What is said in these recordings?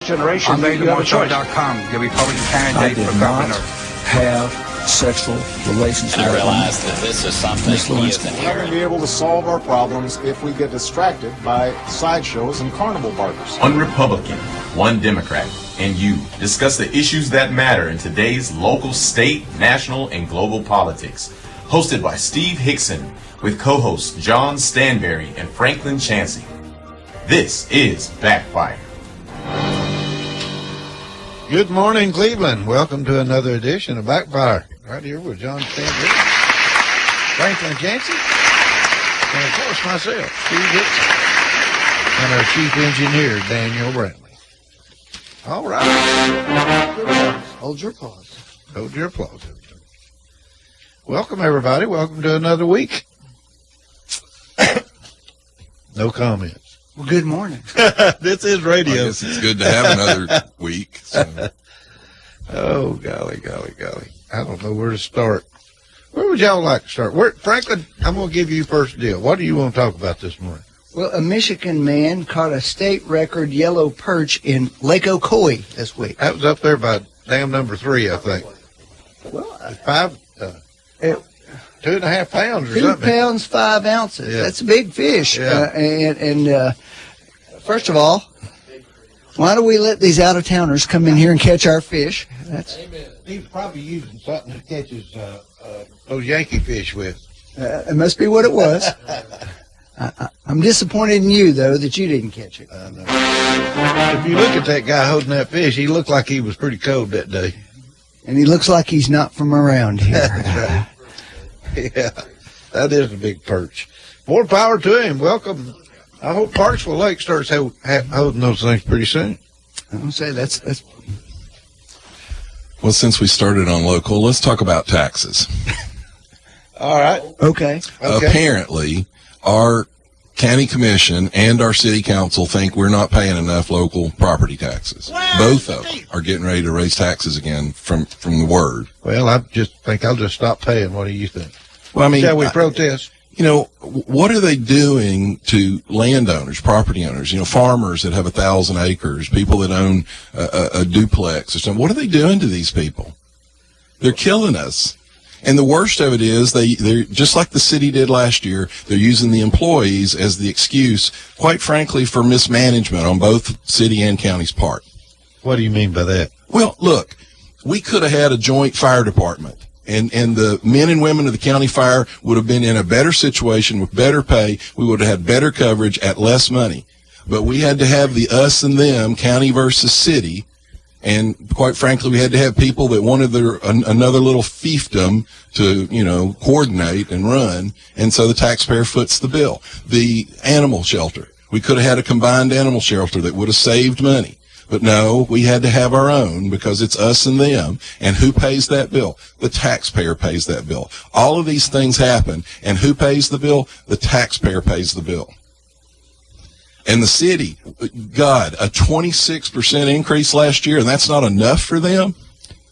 generation, they have a choice. The Republican candidate for governor. Have sexual relations. And I realize that this is something he isn't We're not going to hearing. be able to solve our problems if we get distracted by sideshows and carnival barkers. One Republican, one Democrat, and you discuss the issues that matter in today's local, state, national, and global politics. Hosted by Steve Hickson with co-hosts John Stanberry and Franklin Chansey. This is Backfire. Good morning, Cleveland. Welcome to another edition of Backfire. Right here with John Stanley, Franklin Chansey, and of course myself, Steve Dixon, and our chief engineer, Daniel Brantley. All right. Hold your applause. Hold your applause. Welcome, everybody. Welcome to another week. No comments. Well, good morning. This is radio. I guess it's good to have another week. So. Oh, golly. I don't know where to start. Where would y'all like to start? Franklin, I'm going to give you first deal. What do you want to talk about this morning? Well, a Michigan man caught a state record yellow perch in Lake Ocoee this week. That was up there by dam number 3, I think. Well, 2.5 pounds or 2 something. pounds, 5 ounces. Yeah. That's a big fish. Yeah. First of all, why do we let these out-of-towners come in here and catch our fish? He was probably using something to catch his those Yankee fish with. It must be what it was. I'm disappointed in you, though, that you didn't catch it. If you look at that guy holding that fish, he looked like he was pretty cold that day. And he looks like he's not from around here. That's right. Yeah, that is a big perch. More power to him. Welcome. I hope Parksville Lake starts holding those things pretty soon. I don't say that's. Well, since we started on local, let's talk about taxes. All right. Okay. Apparently, our county commission and our city council think we're not paying enough local property taxes. Both of them are getting ready to raise taxes again from the word. Well, I just think I'll just stop paying. What do you think? Well, I mean, Shall we protest? What are they doing to landowners, property owners, farmers that have 1,000 acres, people that own a duplex or something? What are they doing to these people? They're killing us. And the worst of it is they're just like the city did last year. They're using the employees as the excuse, quite frankly, for mismanagement on both city and county's part. What do you mean by that? Well, look, we could have had a joint fire department. And the men and women of the county fire would have been in a better situation with better pay. We would have had better coverage at less money. But we had to have the us and them, county versus city. And quite frankly, we had to have people that wanted another little fiefdom to, coordinate and run. And so the taxpayer foots the bill. The animal shelter. We could have had a combined animal shelter that would have saved money. But no, we had to have our own because it's us and them. And who pays that bill? The taxpayer pays that bill. All of these things happen. And who pays the bill? The taxpayer pays the bill. And the city, God, a 26% increase last year, and that's not enough for them?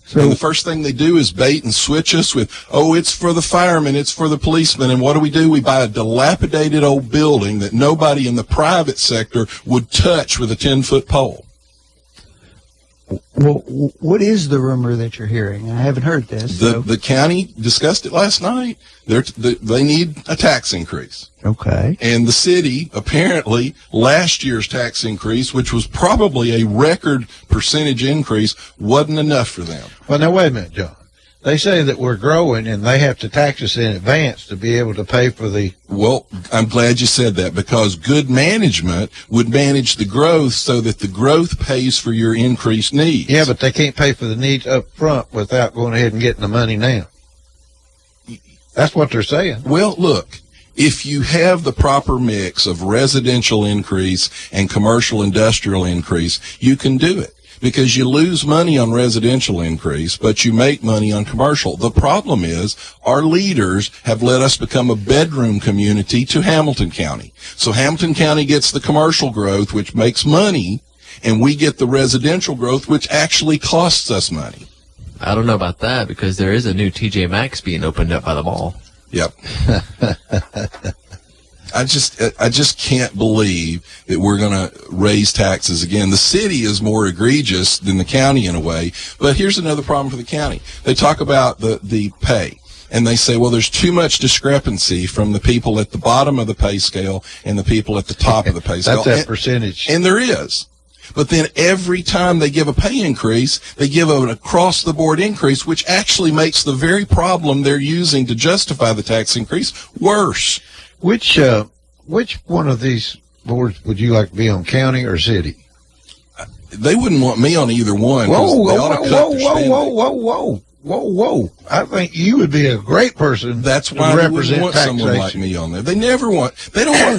So the first thing they do is bait and switch us with, it's for the firemen, it's for the policemen. And what do? We buy a dilapidated old building that nobody in the private sector would touch with a 10-foot pole. Well, what is the rumor that you're hearing? I haven't heard this. The county discussed it last night. They need a tax increase. Okay. And the city, apparently, last year's tax increase, which was probably a record percentage increase, wasn't enough for them. Well, now, wait a minute, John. They say that we're growing and they have to tax us in advance to be able to pay for the... Well, I'm glad you said that because good management would manage the growth so that the growth pays for your increased needs. Yeah, but they can't pay for the needs up front without going ahead and getting the money now. That's what they're saying. Well, look, if you have the proper mix of residential increase and commercial industrial increase, you can do it. Because you lose money on residential increase, but you make money on commercial. The problem is our leaders have let us become a bedroom community to Hamilton County. So Hamilton County gets the commercial growth, which makes money, and we get the residential growth, which actually costs us money. I don't know about that because there is a new TJ Maxx being opened up by the mall. Yep. I just can't believe that we're going to raise taxes again. The city is more egregious than the county in a way, but here's another problem for the county. They talk about the pay, and they say, well, there's too much discrepancy from the people at the bottom of the pay scale and the people at the top of the pay scale. That's that percentage. And there is. But then every time they give a pay increase, they give an across-the-board increase, which actually makes the very problem they're using to justify the tax increase worse. Which one of these boards would you like to be on, county or city? They wouldn't want me on either one. Whoa. I think you would be a great person. That's why they wouldn't want someone like me on there. They don't want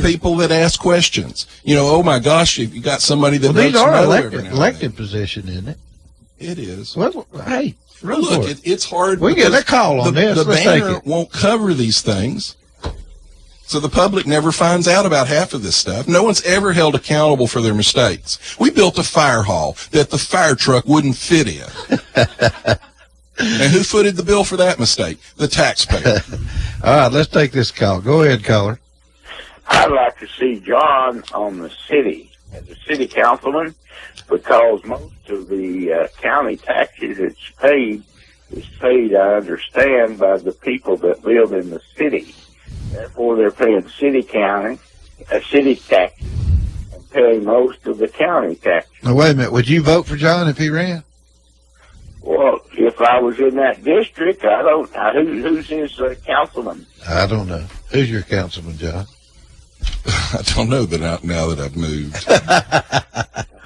people that ask questions. Oh my gosh, if you got somebody that these votes are no elected position, isn't it? It is. Well, hey, look, it's hard. We get a call on this. The Let's banner take it. won't cover these things. So the public never finds out about half of this stuff. No one's ever held accountable for their mistakes. We built a fire hall that the fire truck wouldn't fit in. And who footed the bill for that mistake? The taxpayer. All right, let's take this call. Go ahead, caller. I'd like to see John on the city as a city councilman, because most of the county taxes is paid, I understand, by the people that live in the city. Therefore, they're paying city tax and paying most of the county tax. Now, wait a minute. Would you vote for John if he ran? Well, if I was in that district, I don't know. Who's his councilman? I don't know. Who's your councilman, John? I don't know now that I've moved.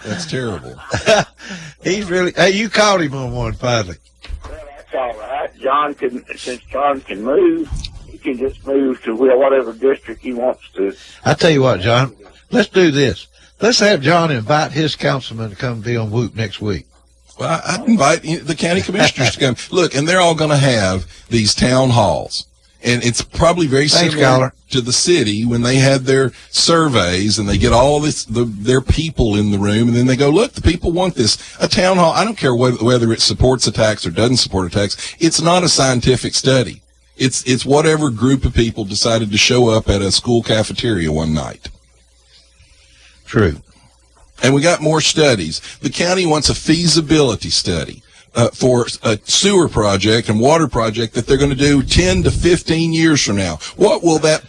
That's terrible. He's really. Hey, you called him on one finally. Well, that's all right. Since John can move, he can just move to whatever district he wants to. I tell you what, John. Let's do this. Let's have John invite his councilman to come be on Whoop next week. Well, I'd invite the county commissioners to come. Look, and they're all going to have these town halls. And it's probably very similar to the city when they had their surveys and they get all their people in the room, and then they go, look, the people want this. A town hall, I don't care whether it supports a tax or doesn't support a tax. It's not a scientific study. It's whatever group of people decided to show up at a school cafeteria one night. True. And we got more studies. The county wants a feasibility study for a sewer project and water project that they're going to do 10 to 15 years from now. What will that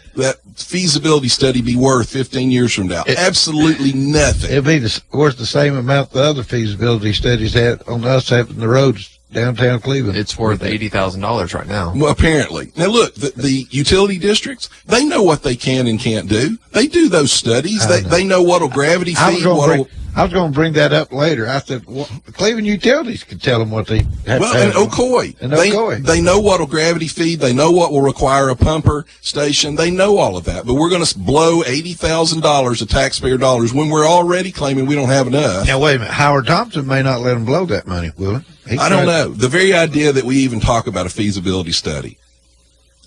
feasibility study be worth 15 years from now? Absolutely nothing. It'll be worth the same amount the other feasibility studies had on us having the roads downtown Cleveland. It's worth $80,000 right now. Well, apparently. Now, look, the utility districts, they know what they can and can't do. They do those studies. They know what'll gravity feed. I was going to bring that up later. I said, well, the Cleveland Utilities could tell them what they have. Well, and Ocoee. They know what'll gravity feed. They know what will require a pumper station. They know all of that. But we're going to blow $80,000 of taxpayer dollars when we're already claiming we don't have enough. Now, wait a minute. Howard Thompson may not let them blow that money, will he? I don't know. The very idea that we even talk about a feasibility study.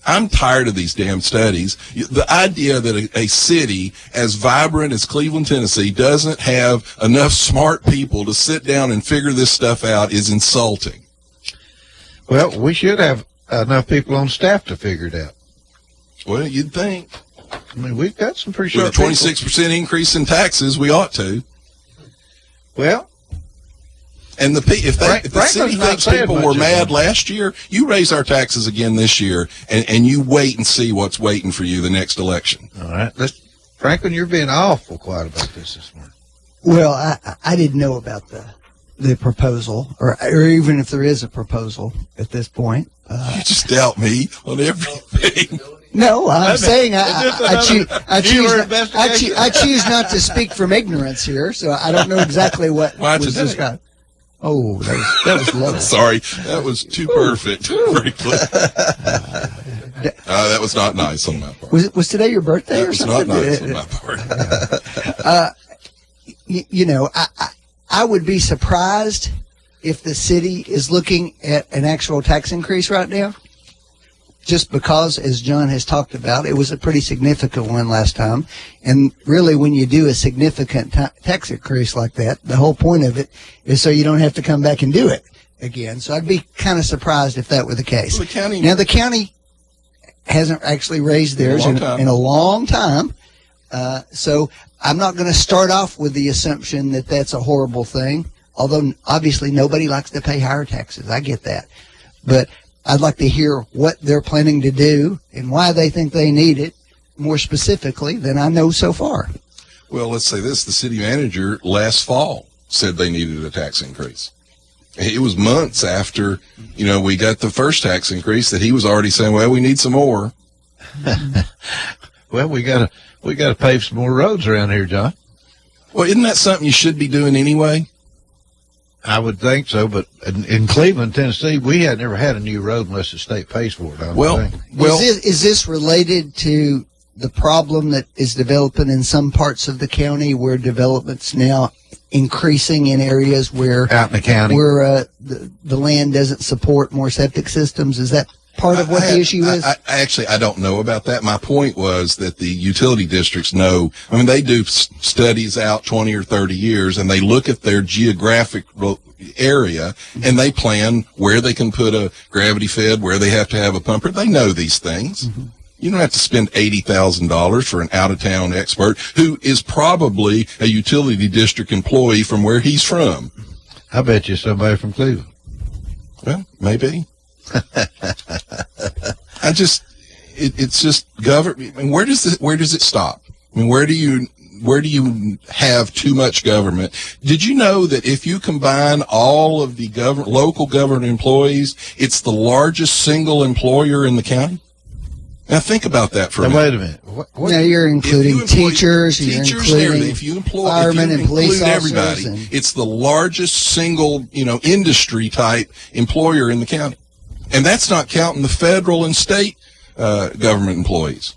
I'm tired of these damn studies. The idea that a city as vibrant as Cleveland, Tennessee doesn't have enough smart people to sit down and figure this stuff out is insulting. Well, we should have enough people on staff to figure it out. Well, you'd think. I mean, we've got some pretty sharp With a 26% increase in taxes, we ought to. Well, and if the city thinks people were mad last year, you raise our taxes again this year, and you wait and see what's waiting for you the next election. All right. Franklin, you're being awful quiet about this morning. Well, I didn't know about the proposal, or even if there is a proposal at this point. You just doubt me on everything. No, I'm saying I choose not to speak from ignorance here, so I don't know exactly what was described. Oh, that was lovely. Sorry, that was too perfect. Frankly, that was not nice on my part. Was today your birthday or something? That was not nice on my part. I would be surprised if the city is looking at an actual tax increase right now. Just because, as John has talked about, it was a pretty significant one last time. And really, when you do a significant tax increase like that, the whole point of it is so you don't have to come back and do it again. So I'd be kind of surprised if that were the case. Well, the county hasn't actually raised theirs in a long time. So I'm not going to start off with the assumption that that's a horrible thing, although obviously nobody likes to pay higher taxes. I get that. But I'd like to hear what they're planning to do and why they think they need it more specifically than I know so far. Well, let's say this. The city manager last fall said they needed a tax increase. It was months after, we got the first tax increase that he was already saying, well, we need some more. Well, we gotta pave some more roads around here, John. Well, isn't that something you should be doing anyway? I would think so, but in Cleveland, Tennessee, we had never had a new road unless the state pays for it. I don't think. Is this related to the problem that is developing in some parts of the county where development's now increasing in areas where out in the county where the land doesn't support more septic systems? Is that part of what the issue is? I don't know about that. My point was that the utility districts know. I mean, they do studies out 20 or 30 years, and they look at their geographic area, and they plan where they can put a gravity fed, where they have to have a pumper. They know these things. Mm-hmm. You don't have to spend $80,000 for an out-of-town expert who is probably a utility district employee from where he's from. I bet you somebody from Cleveland. Well, maybe. It's just government. I mean, where does it stop? I mean, where do you have too much government? Did you know that if you combine all of the local government employees, it's the largest single employer in the county? Now think about that for a minute. Wait a minute. Now you're including teachers, you're including if you employ firemen and police officers, everybody, it's the largest single, industry type employer in the county. And that's not counting the federal and state government employees.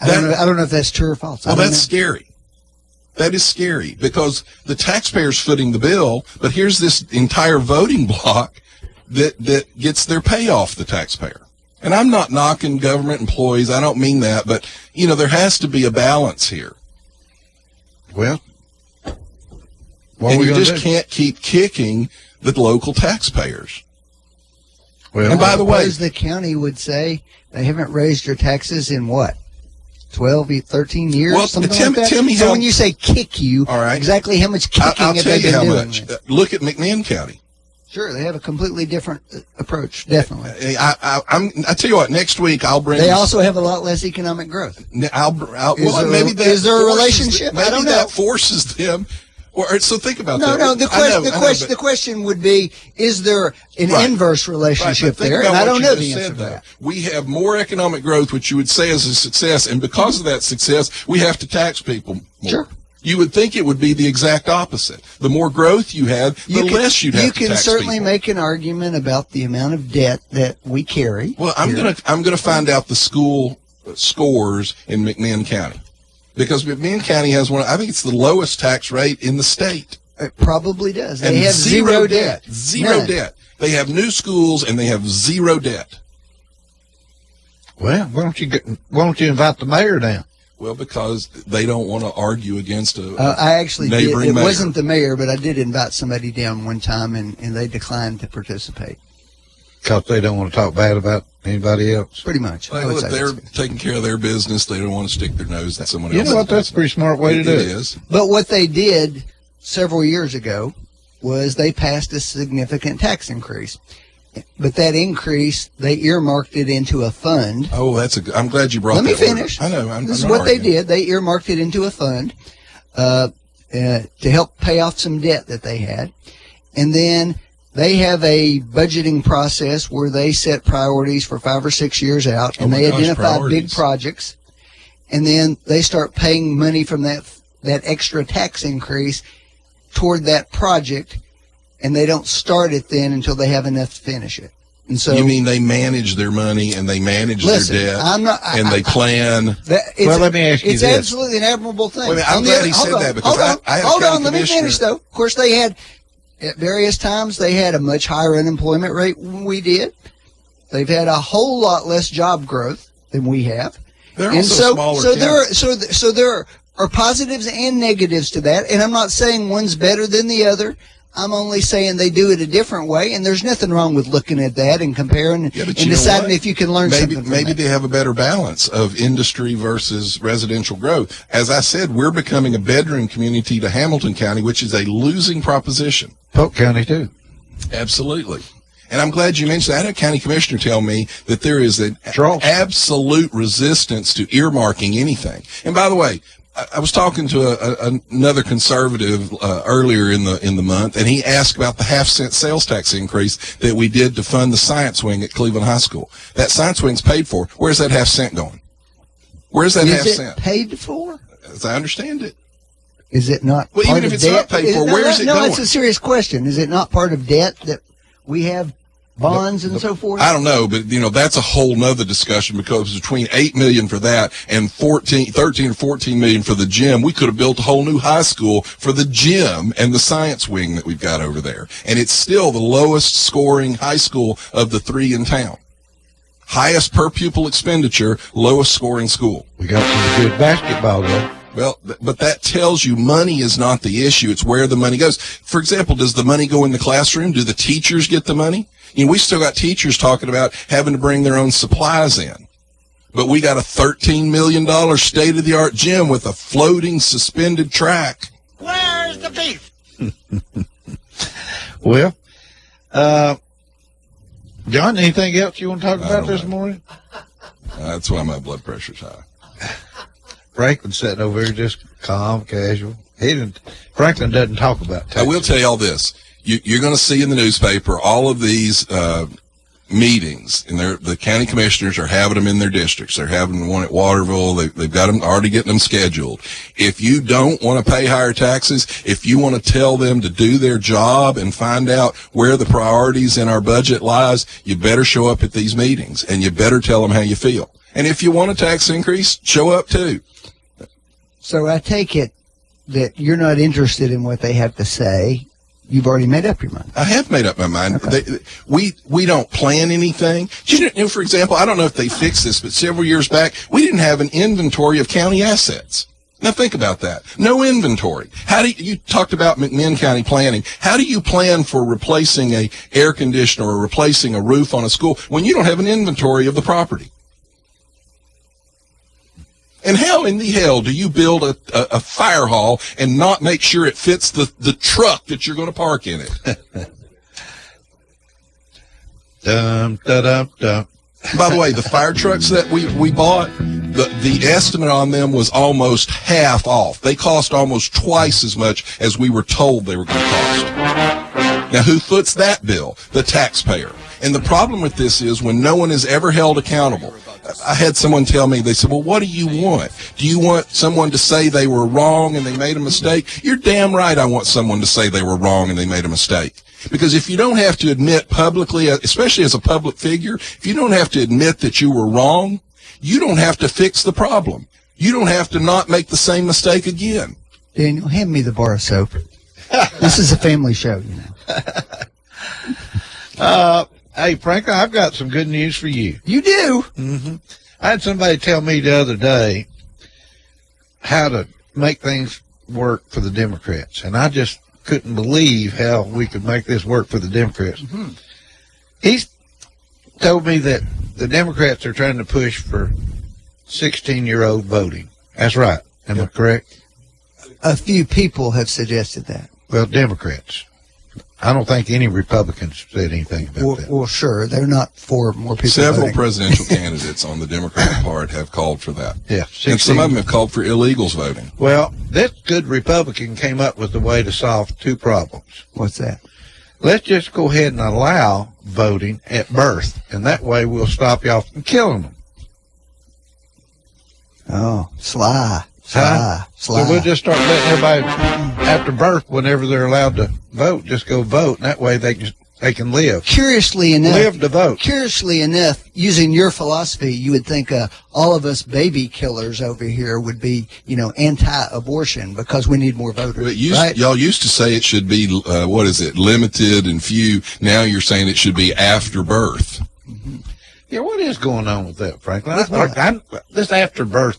I don't know if that's true or false. Well, that's scary. That is scary because the taxpayer's footing the bill, but here's this entire voting block that gets their pay off the taxpayer. And I'm not knocking government employees. I don't mean that, but there has to be a balance here. Well, and you just can't keep kicking the local taxpayers. Well, and by the way, the county would say they haven't raised your taxes in what? 12, 13 years? Well, something like that? tell me so how. when you say kick you, all right, exactly how much kicking I'll have tell they you been how doing? much. Look at McMinn County. Sure, they have a completely different approach, definitely. I tell you what, next week I'll bring. They also have a lot less economic growth. Is there a relationship? Maybe I don't know. That forces them. So think about that. No. The question would be: is there an inverse relationship there? And I don't know the answer to that. We have more economic growth, which you would say is a success, and because of that success, we have to tax people more. Sure. You would think it would be the exact opposite. The more growth you had, the less you'd have to tax people. You can certainly make an argument about the amount of debt that we carry. Well, I'm gonna find out the school scores in McMinn County, because McMinn County has I think it's the lowest tax rate in the state. It probably does. They and have zero debt. Zero debt. They have new schools and they have zero debt. Well, why don't you invite the mayor down? Well, because they don't want to argue against I actually did. It mayor. wasn't the mayor, but I did invite somebody down one time, and they declined to participate. Because they don't want to talk bad about anybody else? Pretty much. Well, if they're taking care of their business, they don't want to stick their nose in someone else's. You know what? That's a pretty smart way to do it. It is. But what they did several years ago was they passed a significant tax increase. But that increase, they earmarked it into a fund. Oh, I'm glad you brought that. Let me finish. I know. This is what they did. They earmarked it into a fund to help pay off some debt that they had. And then they have a budgeting process where they set priorities for 5 or 6 years out, and they identify big projects. And then they start paying money from that extra tax increase toward that project. And they don't start it then until they have enough to finish it. And so you mean they manage their money and they manage their debt they plan? Well, let me ask you this. It's absolutely an admirable thing. Wait a minute, I'm glad he said that because I have hold on, let me finish though. Of course, they had at various times they had a much higher unemployment rate than we did. They've had a whole lot less job growth than we have. They're also smaller. So there are positives and negatives to that. And I'm not saying one's better than the other. I'm only saying they do it a different way, and there's nothing wrong with looking at that and comparing and deciding if you can learn something from Maybe that. they have a better balance of industry versus residential growth. As I said, we're becoming a bedroom community to Hamilton County, which is a losing proposition. Polk County, too. Absolutely. And I'm glad you mentioned that. I had a county commissioner tell me that there is an absolute resistance to earmarking anything. And by the way, I was talking to another conservative earlier in the month, and he asked about the half-cent sales tax increase that we did to fund the science wing at Cleveland High School. That science wing's paid for. Where's that half-cent going? Where's that half-cent? Is it paid for? As I understand it. Is it not Well, part even if of it's debt? not paid for, where is it going? No, it's a serious question. Is it not part of debt that we have bonds and so forth? I don't know, but that's a whole nother discussion, because between $8 million for that and 13 or 14 million for the gym, we could have built a whole new high school for the gym and the science wing that we've got over there. And it's still the lowest scoring high school of the three in town. Highest per pupil expenditure, lowest scoring school. We got some good basketball, though. Well, but that tells you money is not the issue. It's where the money goes. For example, does the money go in the classroom? Do the teachers get the money? We still got teachers talking about having to bring their own supplies in. But we got a $13 million state-of-the-art gym with a floating suspended track. Where's the beef? Well, John, anything else you want to talk about this morning? That's why my blood pressure's high. Franklin's sitting over here just calm, casual. Franklin doesn't talk about taxes. I will tell you all this. You're going to see in the newspaper all of these meetings, and the county commissioners are having them in their districts. They're having one at Waterville. They've got them already getting them scheduled. If you don't want to pay higher taxes, if you want to tell them to do their job and find out where the priorities in our budget lies, you better show up at these meetings, and you better tell them how you feel. And if you want a tax increase, show up too. So I take it that you're not interested in what they have to say. You've already made up your mind. I have made up my mind. Okay. We don't plan anything. For example, I don't know if they fixed this, but several years back, we didn't have an inventory of county assets. Now think about that. No inventory. You talked about McMinn County planning. How do you plan for replacing a air conditioner or replacing a roof on a school when you don't have an inventory of the property? And how in the hell do you build a fire hall and not make sure it fits the truck that you're going to park in it? Dum, da-dum, dum. By the way, the fire trucks that we bought, the estimate on them was almost half off. They cost almost twice as much as we were told they were going to cost. Now, who foots that bill? The taxpayer. And the problem with this is when no one is ever held accountable. I had someone tell me, they said, well, what do you want? Do you want someone to say they were wrong and they made a mistake? You're damn right I want someone to say they were wrong and they made a mistake. Because if you don't have to admit publicly, especially as a public figure, if you don't have to admit that you were wrong, you don't have to fix the problem. You don't have to not make the same mistake again. Daniel, hand me the bar of soap. This is a family show, Hey, Franklin, I've got some good news for you. You do? Mm-hmm. I had somebody tell me the other day how to make things work for the Democrats, and I just couldn't believe how we could make this work for the Democrats. Mm-hmm. He's told me that the Democrats are trying to push for 16-year-old voting. That's right. Am I correct? A few people have suggested that. Well, Democrats. I don't think any Republicans said anything about that. Well, sure. They're not for more people Several voting. presidential candidates on the Democratic part have called for that. Yeah. And some of them have called for illegals voting. Well, this good Republican came up with a way to solve two problems. What's that? Let's just go ahead and allow voting at birth, and that way we'll stop y'all from killing them. Oh, sly. So we'll just start letting everybody, after birth, whenever they're allowed to vote, just go vote, and that way they can live. Curiously enough, live to vote. Curiously enough, using your philosophy, you would think all of us baby killers over here would be, anti-abortion because we need more voters. But right? Y'all used to say it should be, limited and few. Now you're saying it should be after birth. Mm-hmm. Yeah, what is going on with that, Franklin? This after birth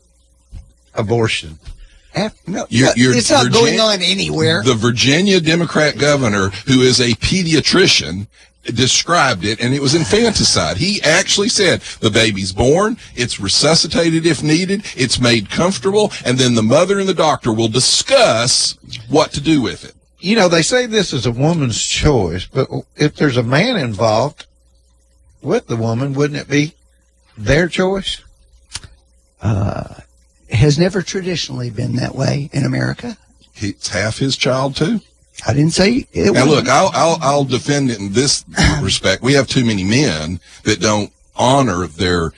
abortion. No, You're it's not going on anywhere. The Virginia Democrat governor, who is a pediatrician, described it, and it was infanticide. He actually said the baby's born, it's resuscitated if needed, it's made comfortable, and then the mother and the doctor will discuss what to do with it. You know, they say this is a woman's choice, but if there's a man involved with the woman, wouldn't it be their choice? Has never traditionally been that way in America. It's half his child too. I didn't say it. Now look, I'll defend it in this respect. We have too many men that don't honor their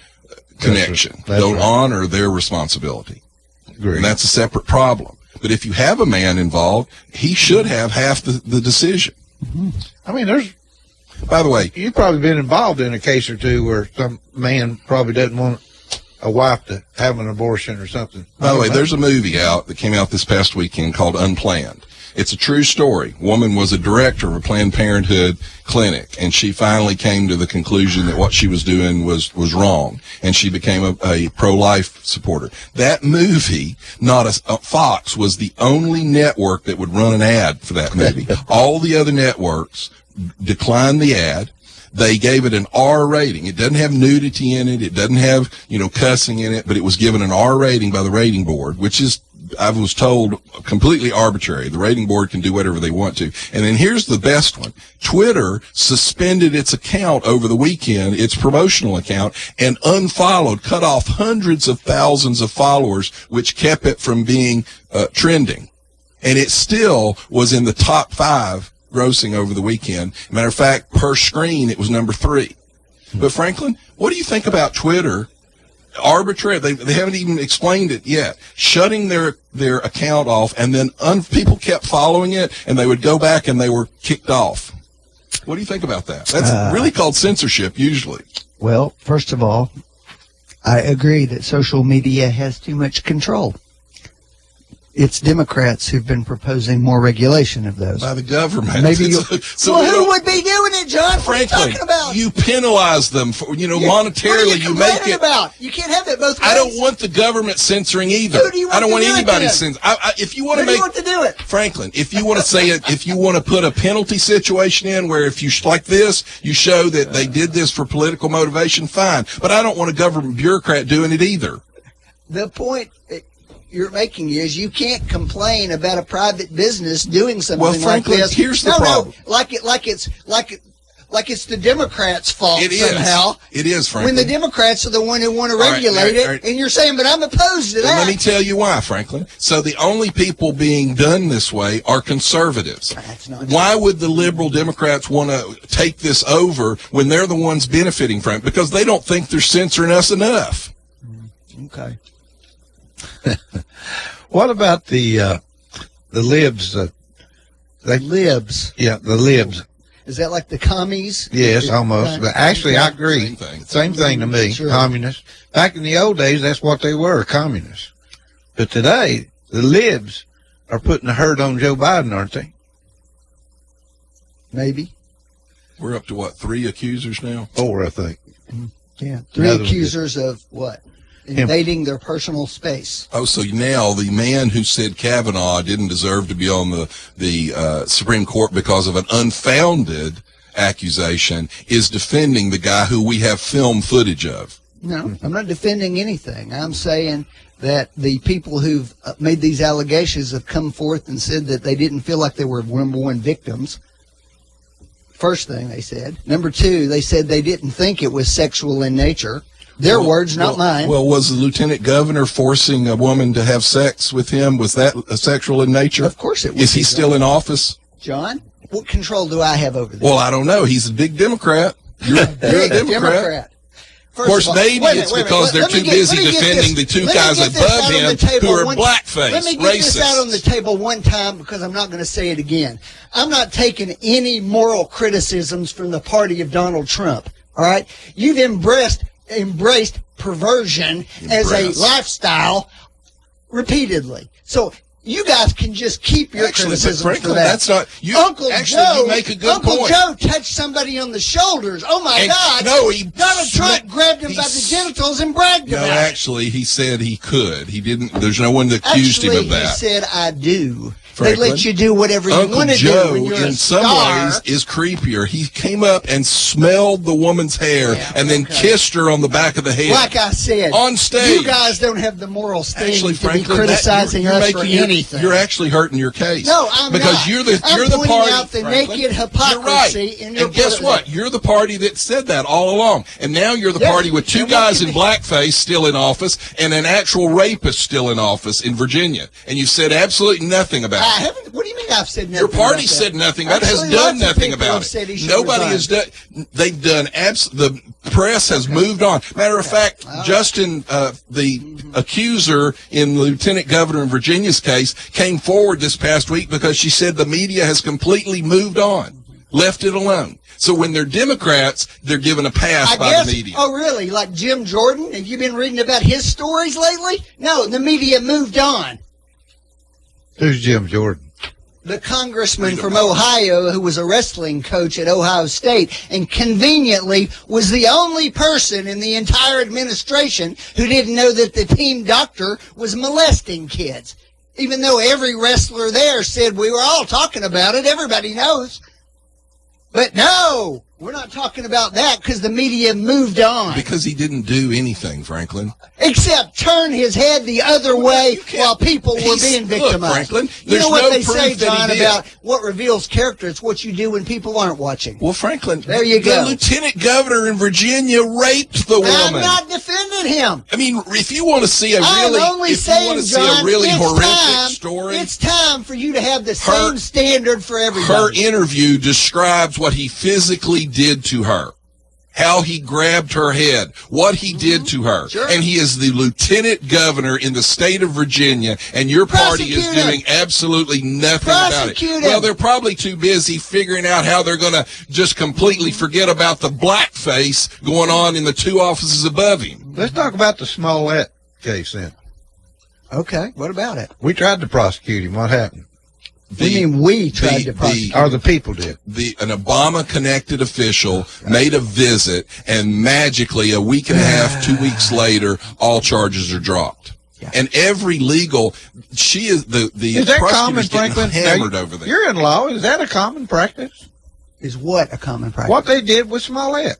connection, don't honor their responsibility. Agreed. And that's a separate problem. But if you have a man involved, he should have half the decision. Mm-hmm. I mean, by the way, you've probably been involved in a case or two where some man probably doesn't want a wife to have an abortion or something. By the way, there's a movie out that came out this past weekend called Unplanned. It's a true story. Woman was a director of a Planned Parenthood clinic, and she finally came to the conclusion that what she was doing was wrong, and she became a pro-life supporter. That movie, Fox was the only network that would run an ad for that movie. All the other networks declined the ad. They gave it an R rating. It doesn't have nudity in it. It doesn't have, cussing in it, but it was given an R rating by the rating board, which is, I was told, completely arbitrary. The rating board can do whatever they want to. And then here's the best one. Twitter suspended its account over the weekend, its promotional account, and unfollowed, cut off hundreds of thousands of followers, which kept it from being trending. And it still was in the top 5 grossing over the weekend. Matter of fact, per screen, it was number 3. But Franklin, what do you think about Twitter? Arbitrary. They haven't even explained it yet. Shutting their account off, and then people kept following it, and they would go back and they were kicked off. What do you think about that? That's really called censorship, usually. Well, first of all, I agree that social media has too much control. It's Democrats who've been proposing more regulation of those. By the government. Maybe so who would be doing it, John? Frankly, what are you talking about? You penalize them for, monetarily. You make it. About? You can't have it both ways. I don't want the government censoring either. Who do you want I don't to want do anybody it censoring. If you want Who to do you want to do it, Franklin, if you want to say it, if you want to put a penalty situation in where if you like this, you show that they did this for political motivation, fine. But I don't want a government bureaucrat doing it either. The point you're making is you can't complain about a private business doing something frankly, like this. Here's the problem. No, like it's the Democrats' fault somehow. It is, Franklin. When the Democrats are the one who want to regulate it, and you're saying, but I'm opposed to that. Let me tell you why, Franklin. So the only people being done this way are conservatives. That's not why true. would the liberal Democrats want to take this over when they're the ones benefiting from it? Because they don't think they're censoring us enough. Okay. What about the libs? Libs. Yeah, the libs. Is that like the commies? Yes, almost. But actually, I agree. Same thing to me. Sure. Communists. Back in the old days, that's what they were, communists. But today, the libs are putting the hurt on Joe Biden, aren't they? Maybe. We're up to what, 3 accusers now? 4, I think. Yeah. 3 accusers of what? Invading their personal space. Oh, so now the man who said Kavanaugh didn't deserve to be on the Supreme Court because of an unfounded accusation is defending the guy who we have film footage of. No, I'm not defending anything. I'm saying that the people who've made these allegations have come forth and said that they didn't feel like they were number one victims. First thing they said. Number 2, they said they didn't think it was sexual in nature. Their words, not mine. Well, was the lieutenant governor forcing a woman to have sex with him? Was that sexual in nature? Of course it was. Is he still in office? John, what control do I have over this? Well, I don't know. He's a big Democrat. You're a Democrat. Of course, maybe it's because they're too busy defending the 2 guys above him who are blackface, Let me get this out on the table one time because I'm not going to say it again. I'm not taking any moral criticisms from the party of Donald Trump. All right? You've embraced perversion as a lifestyle repeatedly. So you guys can just keep your criticism frankly, for that. that's not you. Uncle actually, Joe, you make a good Uncle point. Joe touched somebody on the shoulders. Oh my And God! no, he Donald Trump grabbed him he by the genitals and bragged No, about it. actually, he said he could. He didn't. There's no one that accused him of that. He said, "I do." Franklin, they let you do whatever you Uncle want to Joe, do when you're in a some star. ways, is creepier. He came up and smelled the woman's hair and then kissed her on the back of the head. Like I said, on stage. you guys don't have the moral standing Actually, to Franklin, be criticizing us for anything. You're actually hurting your case. No, I'm because not. you're the I'm the pointing party. out the Franklin. naked hypocrisy You're right. in your And guess what? You're the party that said that all along. And now you're the party with two guys in blackface still in office and an actual rapist still in office in Virginia. And you said absolutely nothing about it. I haven't. What do you mean I've said nothing? Your party about that? said nothing about it. Has Actually, done lots of nothing people about have it. said he should Nobody resign. has done. They've done. The press has moved on. Matter of fact, Justin, the accuser in Lieutenant Governor in Virginia's case, came forward this past week because she said the media has completely moved on, left it alone. So when they're Democrats, they're given a pass by the media. Oh, really? Like Jim Jordan? Have you been reading about his stories lately? No, the media moved on. Who's Jim Jordan? The congressman from Ohio who was a wrestling coach at Ohio State and conveniently was the only person in the entire administration who didn't know that the team doctor was molesting kids. Even though every wrestler there said we were all talking about it, everybody knows. But no, we're not talking about that because the media moved on. Because he didn't do anything, Franklin. Except turn his head the other way while people were being victimized. Look, Franklin, you there's know what no they proof say, that he John, did. about what reveals character? It's what you do when people aren't watching. Well, Franklin, there you go. The lieutenant governor in Virginia raped the woman. I'm not defending him. I mean, if you want to see a I'm really, only if you saying, want to see John, a really it's horrific time, story, it's time for you to have the same standard for everybody. her interview describes what he physically did to her. How he grabbed her head, what he did to her. Sure. And he is the lieutenant governor in the state of Virginia, and your party is doing absolutely nothing about it. Well, they're probably too busy figuring out how they're going to just completely forget about the blackface going on in the two offices above him. Let's talk about the Smollett case then. Okay, what about it? We tried to prosecute him. What happened? We tried to prosecute. Or the people did. An Obama-connected official made a visit, and magically, a week and a half, 2 weeks later, all charges are dropped. Yeah. And every legal, she is the is that common, prosecutor's getting Franklin? hammered Now, over there. You're in law. Is that a common practice? Is what a common practice? What they did with Smollett.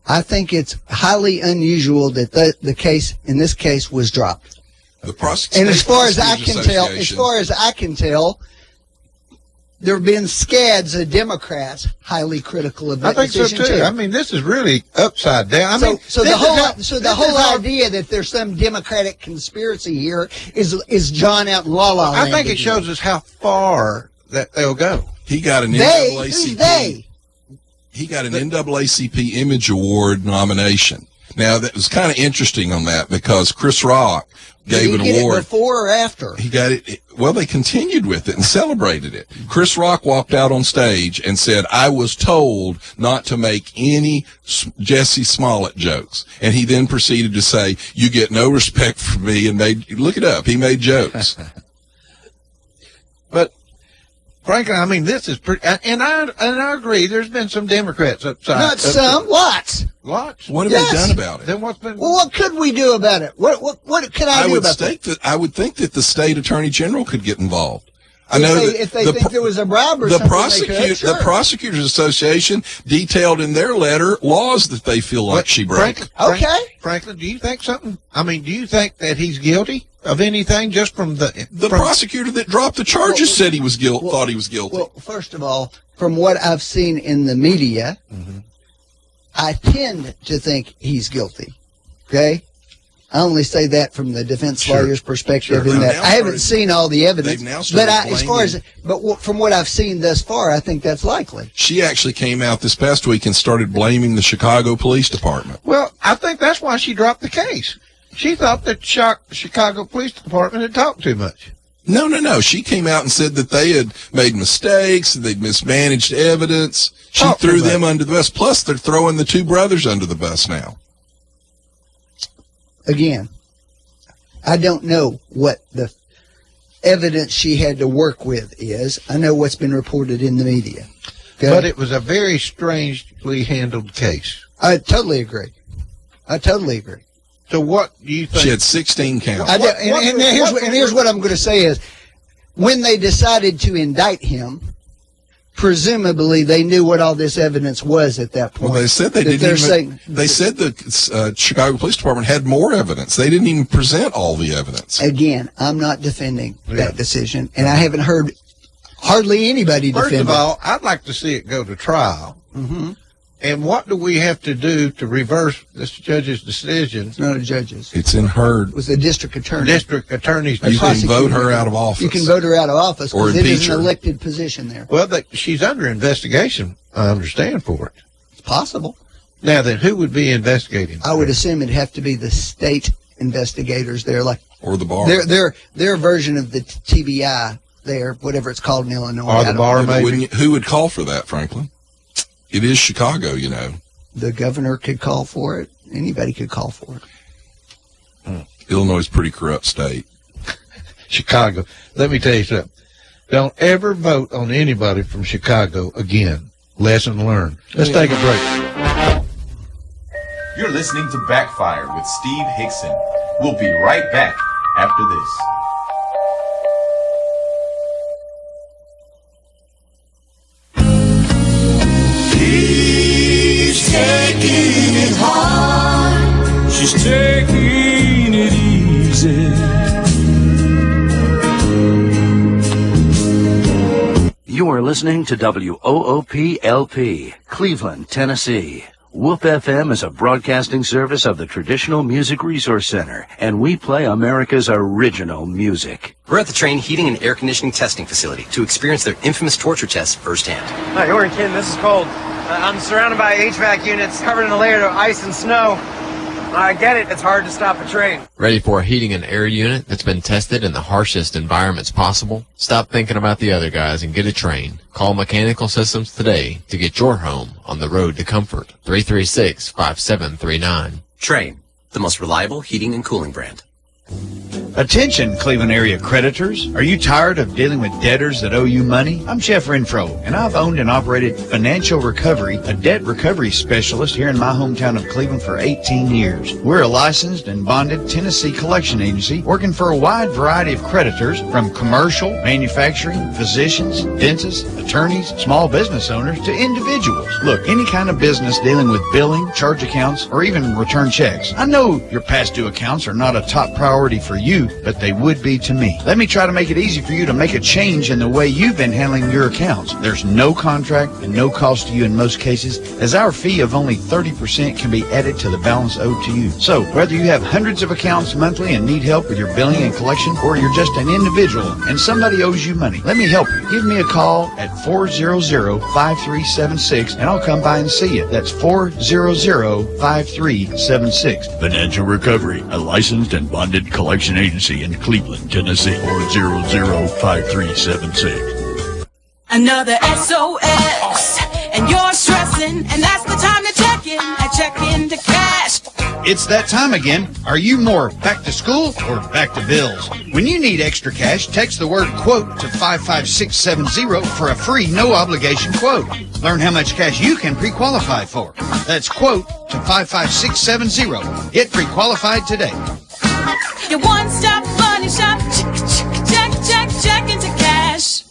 I think it's highly unusual that the case, in this case, was dropped. And as far as I can tell, there have been scads of Democrats highly critical of that I think so decision too. I mean, this is really upside down. So the whole idea that there's some Democratic conspiracy here is John out in La La Land. I think it shows us how far that they'll go. He got an NAACP. Who's they? He got an NAACP Image Award nomination. Now, that was kind of interesting on that because Chris Rock gave an award. Did he get it before or after? He got it. Well, they continued with it and celebrated it. Chris Rock walked out on stage and said, I was told not to make any Jesse Smollett jokes. And he then proceeded to say, you get no respect from me, and look it up. He made jokes. But Franklin, I mean, this is pretty, and I agree. There's been some Democrats upside. Not some, lots. Lots. What have they done about it? Then what's been? Well, what could we do about it? What could I do about that? I would think that the state attorney general could get involved. If they think there was a bribe or something, the Prosecutors Association detailed in their letter laws that they feel like she broke. Franklin, do you think something? I mean, do you think that he's guilty of anything just from the prosecutor that dropped the charges said he was thought he was guilty? Well, first of all, from what I've seen in the media, I tend to think he's guilty. Okay. I only say that from the defense lawyer's perspective. In that I haven't seen all the evidence, but from what I've seen thus far, I think that's likely. She actually came out this past week and started blaming the Chicago Police Department. Well, I think that's why she dropped the case. She thought that Chicago Police Department had talked too much. No. She came out and said that they had made mistakes, they'd mismanaged evidence. She threw them under the bus. Plus, they're throwing the two brothers under the bus now. Again, I don't know what evidence she had to work with is. I know what's been reported in the media. Okay? But it was a very strangely handled case. I totally agree. So what do you think? She had 16 counts. Here's what I'm going to say is, when they decided to indict him, presumably they knew what all this evidence was at that point. Well, they said they didn't even. They said the Chicago Police Department had more evidence. They didn't even present all the evidence. Again, I'm not defending that decision, and I haven't heard hardly anybody defend it. First of all, I'd like to see it go to trial. Mm-hmm. And what do we have to do to reverse this judge's decision? It's not a judge's. It's in her. It was the district attorney. District attorney's You can vote her out of office. You can vote her out of office Or because it is impeach an her. elected position there. Well, she's under investigation, I understand, for it. It's possible. Now, then, who would be investigating? I would assume it'd have to be the state investigators there, like Or the bar. their version of the TBI there, whatever it's called in Illinois. Or the bar, maybe? Who would call for that, Franklin? It is Chicago, you know. The governor could call for it. Anybody could call for it. Illinois is a pretty corrupt state. Chicago. Let me tell you something. Don't ever vote on anybody from Chicago again. Lesson learned. Let's take a break. You're listening to Backfire with Steve Hickson. We'll be right back after this. Taking it hard. She's taking it easy. You are listening to WOOP-LP, Cleveland, Tennessee. WOOP FM is a broadcasting service of the Traditional Music Resource Center, and we play America's original music. We're at the Train Heating and Air Conditioning Testing Facility to experience their infamous torture tests firsthand. Hi, you weren't kidding. This is cold. I'm surrounded by HVAC units covered in a layer of ice and snow. I get it. It's hard to stop a train. Ready for a heating and air unit that's been tested in the harshest environments possible? Stop thinking about the other guys and get a Train. Call Mechanical Systems today to get your home on the road to comfort. 336-5739. Train, the most reliable heating and cooling brand. Attention, Cleveland area creditors. Are you tired of dealing with debtors that owe you money? I'm Jeff Renfro, and I've owned and operated Financial Recovery, a debt recovery specialist here in my hometown of Cleveland for 18 years. We're a licensed and bonded Tennessee collection agency working for a wide variety of creditors, from commercial, manufacturing, physicians, dentists, attorneys, small business owners, to individuals. Look, any kind of business dealing with billing, charge accounts, or even return checks. I know your past due accounts are not a top priority for you, but they would be to me. Let me try to make it easy for you to make a change in the way you've been handling your accounts. There's no contract and no cost to you in most cases, as our fee of only 30% can be added to the balance owed to you. So, whether you have hundreds of accounts monthly and need help with your billing and collection, or you're just an individual and somebody owes you money, let me help you. Give me a call at 400-5376 and I'll come by and see you. That's 400-5376. Financial Recovery, a licensed and bonded collection agency in Cleveland, Tennessee, 400-5376. Another SOS, and you're stressing, and that's the time to check in. I check into cash. It's that time again. Are you more back to school or back to bills? When you need extra cash, text the word quote to 55670 for a free, no obligation quote. Learn how much cash you can pre-qualify for. That's quote to 55670. Get pre-qualified today. Your one-stop money shop. Check into cash.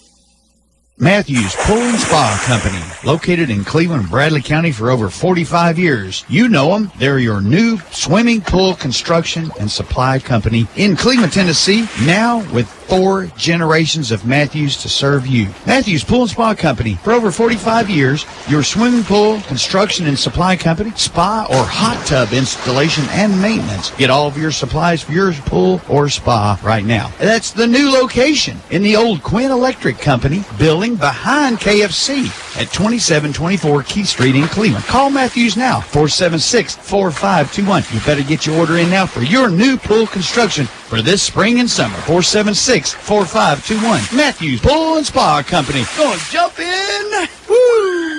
Matthews Pool and Spa Company, located in Cleveland, Bradley County for over 45 years. You know them. They're your new swimming pool construction and supply company in Cleveland, Tennessee, now with 4 generations of Matthews to serve you. Matthews Pool and Spa Company, for over 45 years, your swimming pool, construction and supply company, spa or hot tub installation and maintenance. Get all of your supplies for your pool or spa right now. That's the new location in the old Quinn Electric Company building behind KFC at 2724 Key Street in Cleveland. Call Matthews now, 476-4521. You better get your order in now for your new pool construction for this spring and summer. 476-4521. Matthews Pool and Spa Company. Going to jump in. Woo!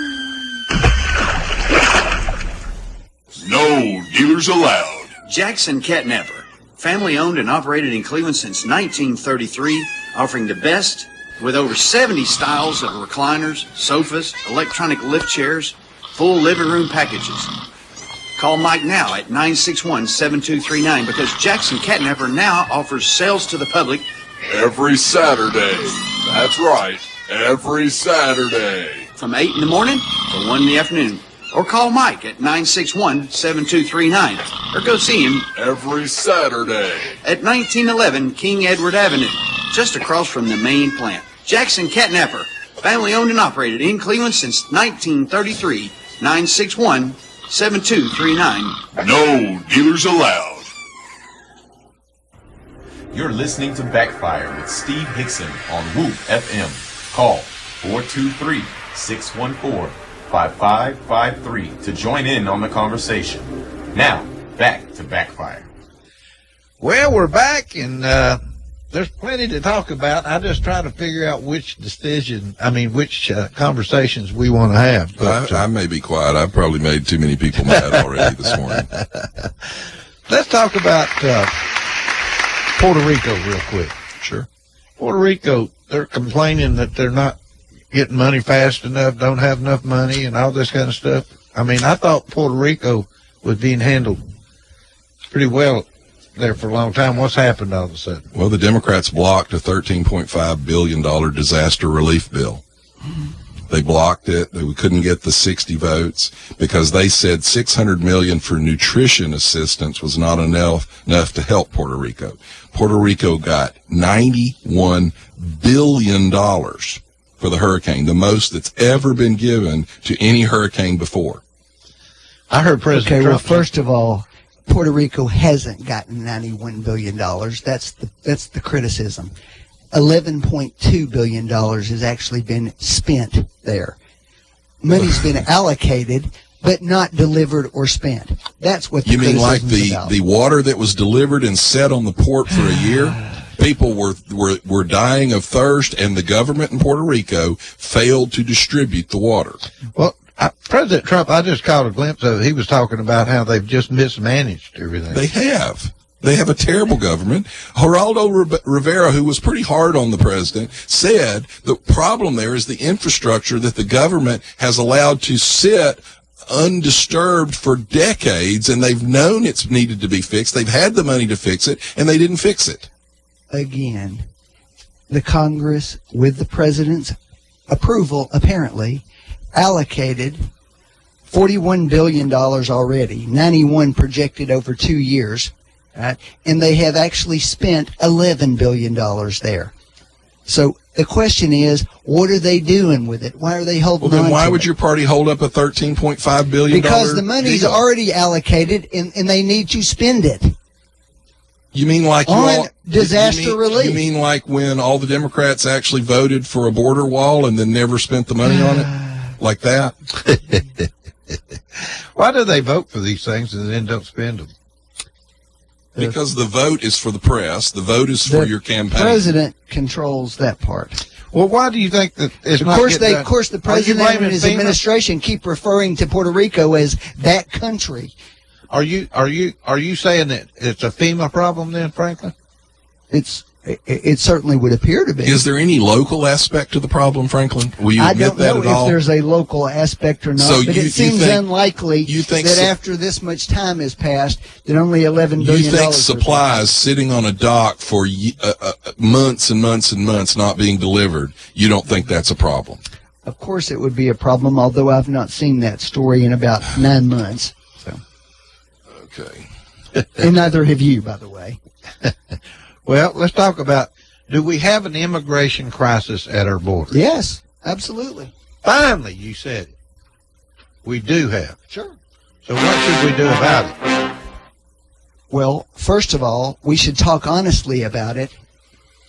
No dealers allowed. Jackson Catnapper, family owned and operated in Cleveland since 1933, offering the best with over 70 styles of recliners, sofas, electronic lift chairs, full living room packages. Call Mike now at 961-7239 because Jackson Catnapper now offers sales to the public Every Saturday. That's right. Every Saturday. from 8 in the morning to 1 in the afternoon. Or call Mike at 961-7239 or go see him Every Saturday. at 1911 King Edward Avenue, just across from the main plant. Jackson Catnapper, family owned and operated in Cleveland since 1933. 961-7239. No dealers allowed. You're listening to Backfire with Steve Hickson on Whoop FM. Call 423-614-5553 to join in on the conversation. Now, back to Backfire. Well, we're back, and there's plenty to talk about. I just try to figure out which conversations we want to have. But, I may be quiet. I've probably made too many people mad already this morning. Let's talk about Puerto Rico real quick. Sure. Puerto Rico, they're complaining that they're not getting money fast enough, don't have enough money, and all this kind of stuff. I mean, I thought Puerto Rico was being handled pretty well there for a long time. What's happened all of a sudden? Well, the Democrats blocked a $13.5 billion disaster relief bill. They blocked it. We couldn't get the 60 votes because they said $600 million for nutrition assistance was not enough to help Puerto Rico. Puerto Rico got $91 billion for the hurricane, the most that's ever been given to any hurricane before. I heard President Trump. Trump. Well, first of all, Puerto Rico hasn't gotten $91 billion. That's the criticism. $11.2 billion has actually been spent there. Money's been allocated, but not delivered or spent. That's what the You mean like criticism's the water that was delivered and set on the port for a year? People were dying of thirst, and the government in Puerto Rico failed to distribute the water. Well, President Trump, I just caught a glimpse of it. He was talking about how they've just mismanaged everything. They have. They have a terrible government. Geraldo Rivera, who was pretty hard on the president, said the problem there is the infrastructure that the government has allowed to sit undisturbed for decades, and they've known it's needed to be fixed. They've had the money to fix it, and they didn't fix it. Again, the Congress, with the president's approval, apparently, allocated $41 billion already, 91 projected over 2 years. Right? And they have actually spent $11 billion there. So the question is, what are they doing with it? Why are they holding on to it? Well, then why would your party hold up a $13.5 billion Because the money's deal? already allocated, and they need to spend it. You mean like disaster relief? You mean like when all the Democrats actually voted for a border wall and then never spent the money on it? Like that? Why do they vote for these things and then don't spend them? Because the vote is for the press. The vote is for your campaign. The president controls that part. Well, why do you think that it's not getting done? Of course, the president and his administration keep referring to Puerto Rico as that country. Are you saying that it's a FEMA problem then, Franklin? It certainly would appear to be. Is there any local aspect to the problem, Franklin? Will you admit that at all? I don't know if there's a local aspect or not, but it seems unlikely that after this much time has passed, that only $11 billion. You think supplies sitting on a dock for months and months and months not being delivered, you don't think that's a problem? Of course it would be a problem, although I've not seen that story in about 9 months. So. Okay. And neither have you, by the way. Well, let's talk about, do we have an immigration crisis at our border? Yes, absolutely. Finally, you said it. We do have. Sure. So what should we do about it? Well, first of all, we should talk honestly about it.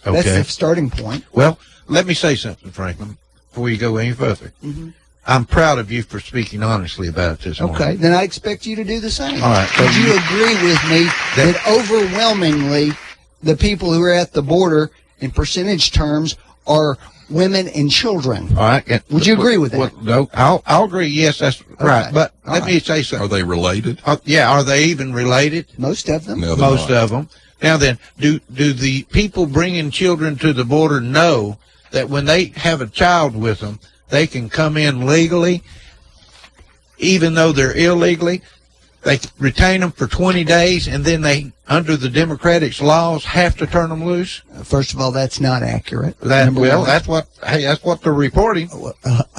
Okay. That's the starting point. Well, let me say something, Franklin, before you go any further. Mm-hmm. I'm proud of you for speaking honestly about it this morning. Okay, then I expect you to do the same. All right. So Would you agree with me that overwhelmingly the people who are at the border in percentage terms are women and children? All right. Would you agree with that? Well, no, I'll agree. Yes, that's right. But let me say something. Are they related? Yeah. Are they even related? Most of them. No, Most of them. Now then, do the people bringing children to the border know that when they have a child with them, they can come in legally, even though they're illegally? They retain them for 20 days, and then they, under the Democratic laws, have to turn them loose? First of all, that's not accurate. That's what they're reporting.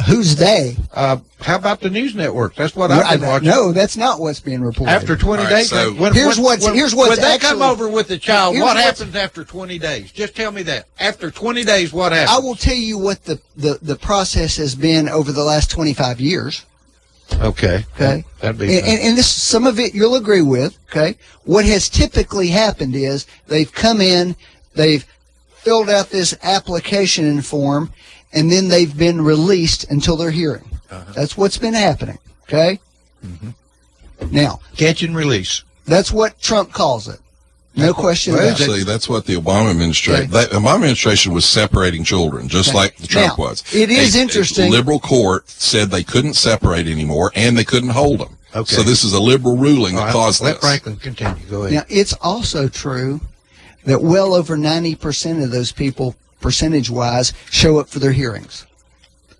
Who's they? How about the news networks? That's what I've been watching. No, that's not what's being reported. After 20 days, so here's what's when they actually, come over with the child, what happens after 20 days? Just tell me that. After 20 days, what happens? I will tell you what the process has been over the last 25 years. Okay. Okay. That'd be and this, some of it you'll agree with. Okay. What has typically happened is they've come in, they've filled out this application form, and then they've been released until their hearing. That's what's been happening. Okay. Now, catch and release. That's what Trump calls it. No question about it. Actually, that's what the Obama administration. The Obama administration was separating children, just like the Trump was. It is interesting. A liberal court said they couldn't separate anymore, and they couldn't hold them. Okay. So this is a liberal ruling that caused Let this. Franklin continue. Go ahead. Now, it's also true that well over 90% of those people, percentage-wise, show up for their hearings.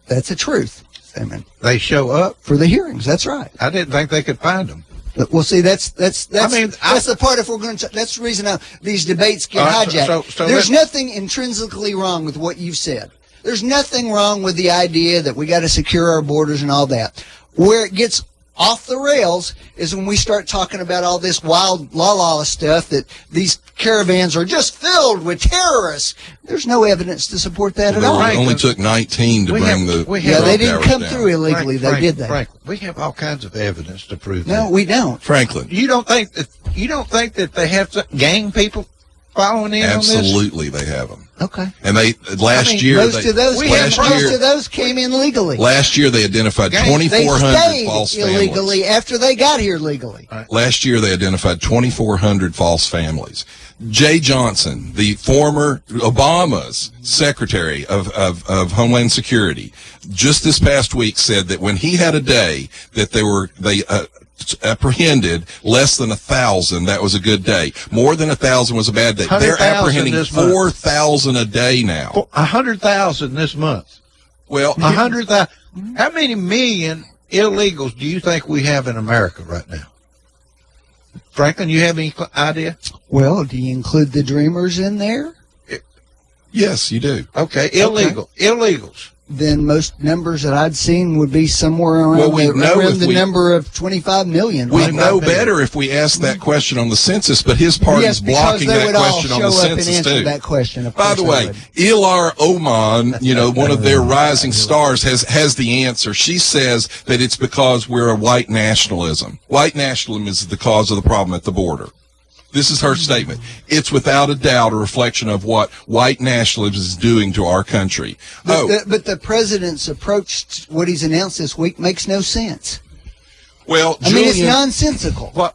That's a truth, Simon. They show up for the hearings. That's right. I didn't think they could find them. Well, see, that's that's that's the part. If we're going to, that's the reason these debates get All right, hijacked. so There's nothing intrinsically wrong with what you've said. There's nothing wrong with the idea that we got to secure our borders and all that. Where it gets off the rails is when we start talking about all this wild la stuff that these caravans are just filled with terrorists. There's no evidence to support that at all. It only took 19 to bring the they didn't come down. through illegally. They did that. Franklin, we have all kinds of evidence to prove that. No, we don't. Franklin. You don't think that they have gang people following in Absolutely, on this? they have them. Okay. And they last year most of those came in legally. Last year they identified 2,400 false illegally families. After they got here legally. Last year they identified 2,400 false families. Jay Johnson, the former Obama's Secretary of Homeland Security, just this past week said that when he had a day that they apprehended less than 1,000, that was a good day. More than 1,000 was a bad day. They're apprehending 4,000 a day now. 100,000 this month. Well, 100,000. How many million illegals do you think we have in America right now? Franklin, you have any idea? Well, do you include the dreamers in there? Yes, you do. Okay, illegals. Then most numbers that I'd seen would be somewhere around, the number of 25 million. We'd know better if we asked that question on the census, but his party is blocking that question on the census too. That question, by the way, Ilar Oman, one of their rising stars, has the answer. She says that it's because we're a white nationalism. White nationalism is the cause of the problem at the border. This is her statement. It's without a doubt a reflection of what white nationalism is doing to our country. But the president's approach to what he's announced this week makes no sense. Well, Julian, it's nonsensical. What?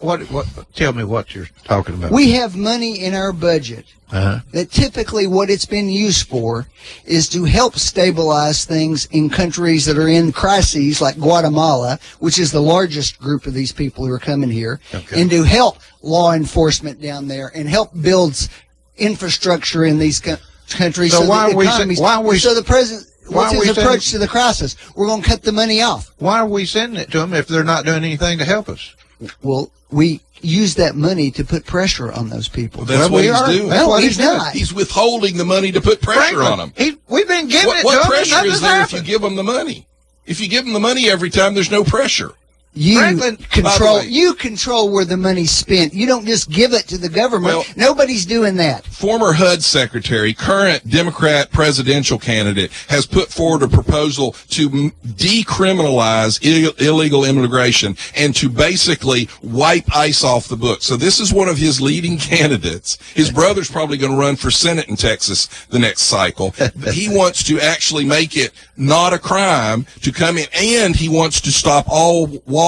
Tell me what you're talking about. We have money in our budget that typically what it's been used for is to help stabilize things in countries that are in crises like Guatemala, which is the largest group of these people who are coming here, and to help law enforcement down there and help build infrastructure in these countries. So the president. What's his approach to the crisis? We're going to cut the money off. Why are we sending it to them if they're not doing anything to help us? Well, we use that money to put pressure on those people. Well, that's what he's doing. No, he's not. He's withholding the money to put pressure on them. We've been giving it to them. What pressure is there if you give them the money? If you give them the money every time, there's no pressure. You control where the money's spent. You don't just give it to the government. Well, nobody's doing that. Former HUD secretary, current Democrat presidential candidate, has put forward a proposal to decriminalize illegal immigration and to basically wipe ICE off the books. So this is one of his leading candidates. His brother's probably going to run for Senate in Texas the next cycle. He wants to actually make it not a crime to come in, and he wants to stop all wall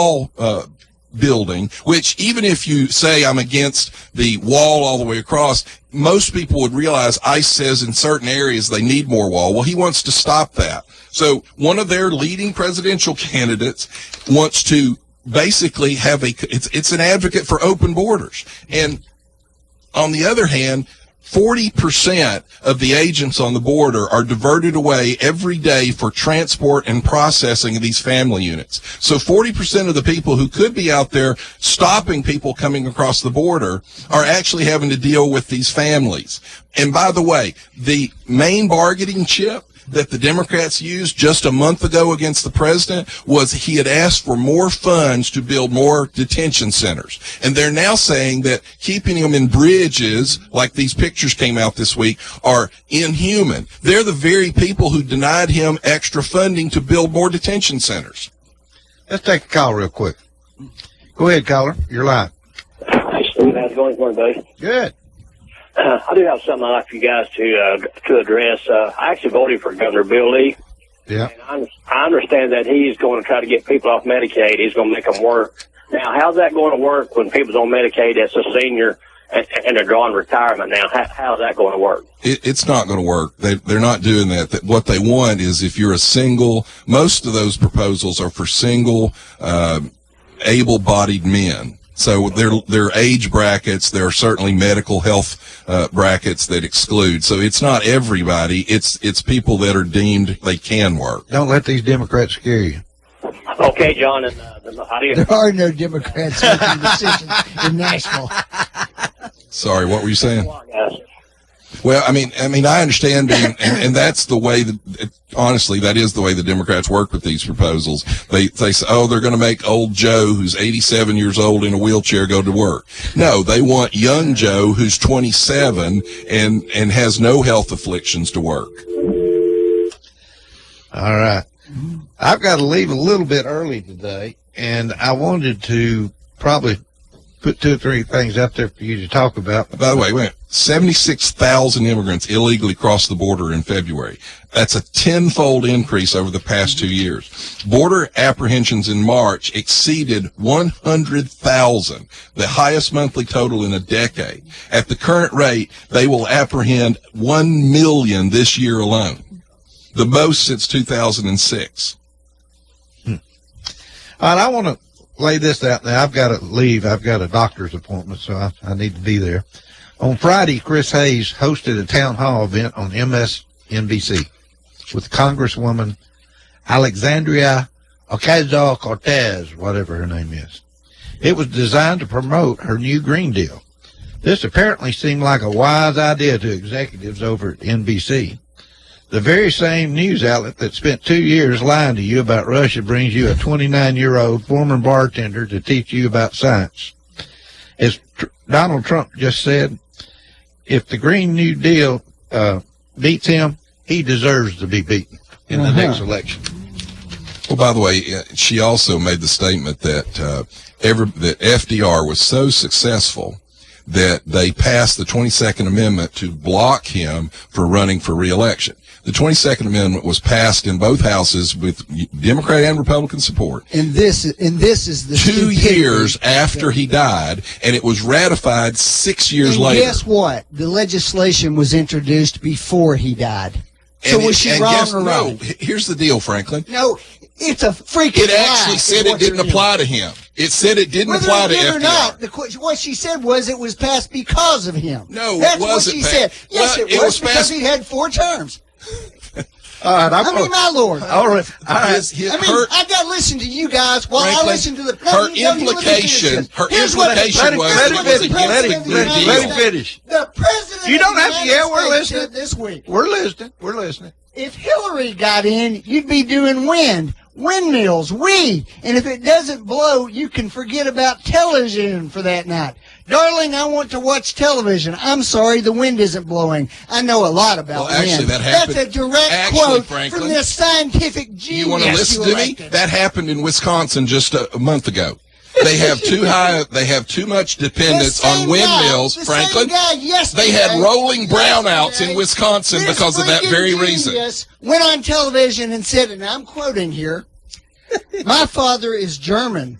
building, which even if you say I'm against the wall all the way across, most people would realize ICE says in certain areas they need more wall. Well, he wants to stop that. So one of their leading presidential candidates wants to basically have it's an advocate for open borders. And on the other hand, 40% of the agents on the border are diverted away every day for transport and processing of these family units. So 40% of the people who could be out there stopping people coming across the border are actually having to deal with these families. And by the way, the main bargaining chip that the Democrats used just a month ago against the president was he had asked for more funds to build more detention centers. And they're now saying that keeping them in bridges, like these pictures came out this week, are inhuman. They're the very people who denied him extra funding to build more detention centers. Let's take a call real quick. Go ahead, caller. You're live. Hey, Steve. How's it going, buddy? Good. I do have something I'd like for you guys to address. I actually voted for Governor Bill Lee. Yeah. And I understand that he's going to try to get people off Medicaid. He's going to make them work. Now, how's that going to work when people's on Medicaid as a senior and they're drawing retirement now? How's that going to work? It's not going to work. They're not doing that. What they want is if you're a single, most of those proposals are for single, able-bodied men. So there are age brackets. There are certainly medical health brackets that exclude. So it's not everybody. It's people that are deemed they can work. Don't let these Democrats scare you. Okay, John, and how do you... There are no Democrats making decisions in Nashville. Sorry, what were you saying? Well, I mean, I understand, and that's the way that, honestly, that is the way the Democrats work with these proposals. They say, oh, they're going to make old Joe, who's 87 years old in a wheelchair, go to work. No, they want young Joe, who's 27 and has no health afflictions, to work. All right. I've got to leave a little bit early today, and I wanted to probably put 2 or 3 things up there for you to talk about. By the way, 76,000 immigrants illegally crossed the border in February. That's a 10-fold increase over the past 2 years. Border apprehensions in March exceeded 100,000, the highest monthly total in a decade. At the current rate, they will apprehend 1 million this year alone, the most since 2006. All right, I want to lay this out now. I've got to leave. I've got a doctor's appointment, so I need to be there. On Friday, Chris Hayes hosted a town hall event on MSNBC with Congresswoman Alexandria Ocasio-Cortez, whatever her name is. It was designed to promote her new Green Deal. This apparently seemed like a wise idea to executives over at NBC. The very same news outlet that spent 2 years lying to you about Russia brings you a 29-year-old former bartender to teach you about science. As Donald Trump just said, if the Green New Deal beats him, he deserves to be beaten in the next election. Well, by the way, she also made the statement that that FDR was so successful that they passed the 22nd Amendment to block him for running for re-election. The 22nd Amendment was passed in both houses with Democrat and Republican support. And this is the 2 years after he died, and it was ratified 6 years later. Guess what? The legislation was introduced before he died. So And was she wrong or right? No, here's the deal, Franklin. No, it's a freaking It actually said it didn't apply to him. It said it didn't apply to FDR. Or not, what she said was it was passed because of him. No, that's it wasn't. What she said. Yes, well, it was because he had 4 terms. All right, I mean, my Lord. All right. I got to listen to you guys while Franklin, I listen to the her president. implication was let him finish. The president. You don't have to. Yeah, we're States listening said this week. We're listening. If Hillary got in, you'd be doing windmills, and if it doesn't blow, you can forget about television for that night. Darling, I want to watch television. I'm sorry, the wind isn't blowing. I know a lot about wind. Actually, that happened. That's a direct quote from this scientific genius. You want to listen to me? That happened in Wisconsin just a month ago. They have too much dependence on windmills, Franklin. They had rolling brownouts in Wisconsin because of that very reason. Went on television and said, and I'm quoting here, my father was German,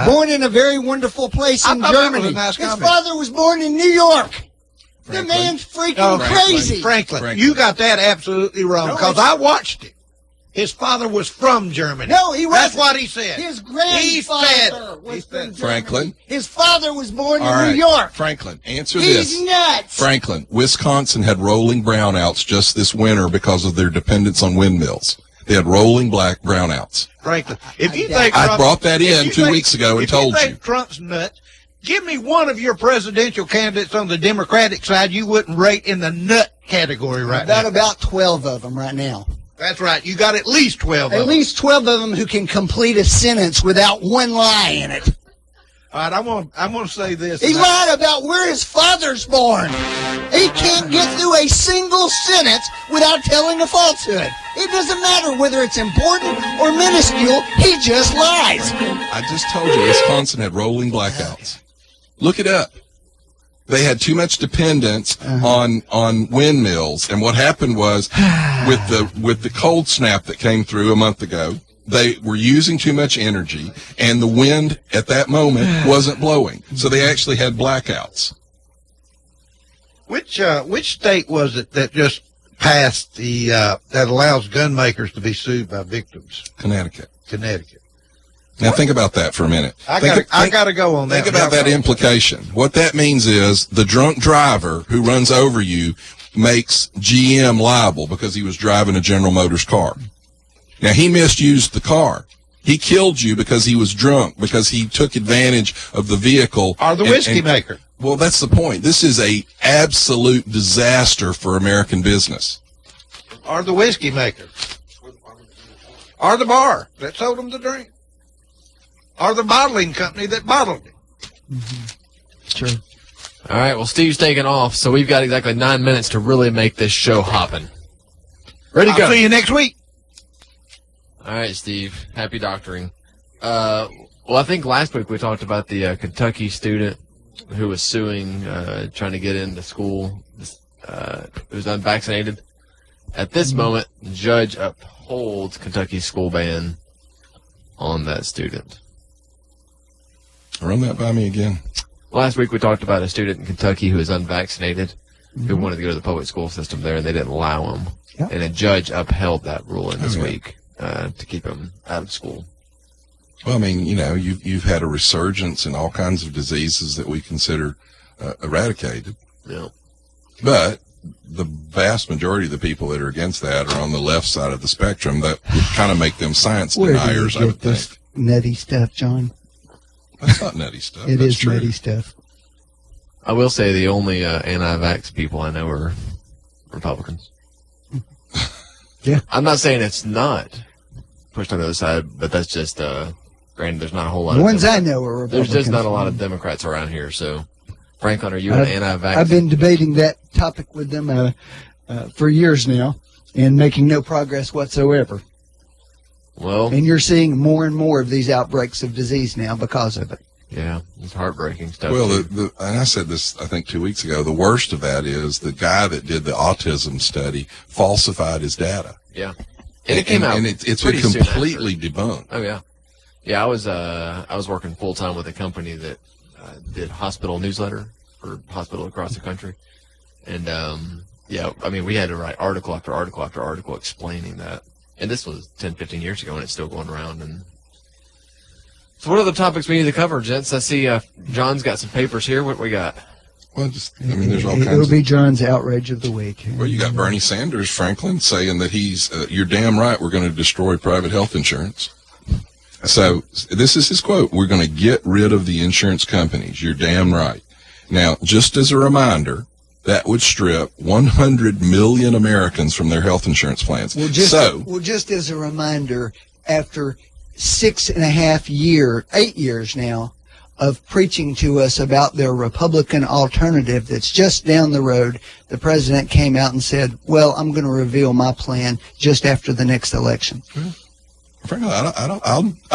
born in a very wonderful place in Germany. His father was born in New York. The man's freaking crazy. Franklin, you got that absolutely wrong because I watched it. His father was from Germany. No, he wasn't. That's what he said. His grandfather was from Germany. Franklin. His father was born All in right. New York. Franklin, answer this. He's nuts. Franklin, Wisconsin had rolling brownouts just this winter because of their dependence on windmills. They had rolling black brownouts. Franklin, if you think I Trump- brought that if in you 2 think- weeks ago and if told you. you. Think Trump's nuts. Give me one of your presidential candidates on the Democratic side you wouldn't rate in the nut category right now. About 12 of them right now. That's right. You got at least 12 of them. At least 12 of them who can complete a sentence without one lie in it. All right, I'm gonna say this. He lied about where his father's born. He can't get through a single sentence without telling a falsehood. It doesn't matter whether it's important or minuscule. He just lies. I just told you Wisconsin had rolling blackouts. Look it up. They had too much dependence on windmills, and what happened was with the cold snap that came through a month ago, they were using too much energy, and the wind at that moment wasn't blowing, so they actually had blackouts. Which state was it that just passed the that allows gun makers to be sued by victims? Connecticut. Now think about that for a minute. I got to go on that. Think about that implication. What that means is the drunk driver who runs over you makes GM liable because he was driving a General Motors car. Now, he misused the car. He killed you because he was drunk, because he took advantage of the vehicle. Or the whiskey maker. Well, that's the point. This is a absolute disaster for American business. Or the whiskey maker. Or the bar that sold them the drink. Or the bottling company that bottled it. Sure. All right, well, Steve's taking off, so we've got exactly 9 minutes to really make this show hopping. Ready to go. I'll see you next week. All right, Steve. Happy doctoring. Well, I think last week we talked about the Kentucky student who was suing, trying to get into school, who was unvaccinated. At this moment, the judge upholds Kentucky's school ban on that student. Run that by me again. Last week we talked about a student in Kentucky who is unvaccinated, who wanted to go to the public school system there, and they didn't allow him. Yep. And a judge upheld that ruling this week to keep him out of school. Well, I mean, you know, you've had a resurgence in all kinds of diseases that we consider eradicated. Yeah. But the vast majority of the people that are against that are on the left side of the spectrum. That would kind of make them science Where deniers, do I you would get this think. nutty stuff, John? That's not nutty stuff. It That's is true. nutty stuff. I will say the only anti-vax people I know are Republicans. Yeah. I'm not saying it's not pushed on the other side, but that's just, granted, there's not a whole lot The of ones I Democrats. know are Republicans. There's just not a lot of Democrats around here, so. Franklin, are you an anti-vax? I've been debating that topic with them for years now and making no progress whatsoever. Well, and you're seeing more and more of these outbreaks of disease now because of it. Yeah, it's heartbreaking stuff. Well, and I said this, I think 2 weeks ago, the worst of that is the guy that did the autism study falsified his data. Yeah. And it came out and it's been pretty soon after. completely debunked. Oh, yeah. Yeah, I was working full-time with a company that did hospital newsletter for hospitals across the country. And, yeah, I mean, we had to write article after article after article explaining that. And this was 10, 15 years ago, and it's still going around. And so what are the topics we need to cover, gents? I see John's got some papers here. What we got? Well, there's all kinds It'll of... be John's outrage of the week. Well, you got Bernie Sanders, Franklin, saying that he's, you're damn right, we're going to destroy private health insurance. So this is his quote, we're going to get rid of the insurance companies. You're damn right. Now, just as a reminder, that would strip 100 million Americans from their health insurance plans. Well, just as a reminder, after 8 years now, of preaching to us about their Republican alternative that's just down the road, the president came out and said, well, I'm going to reveal my plan just after the next election. Frankly,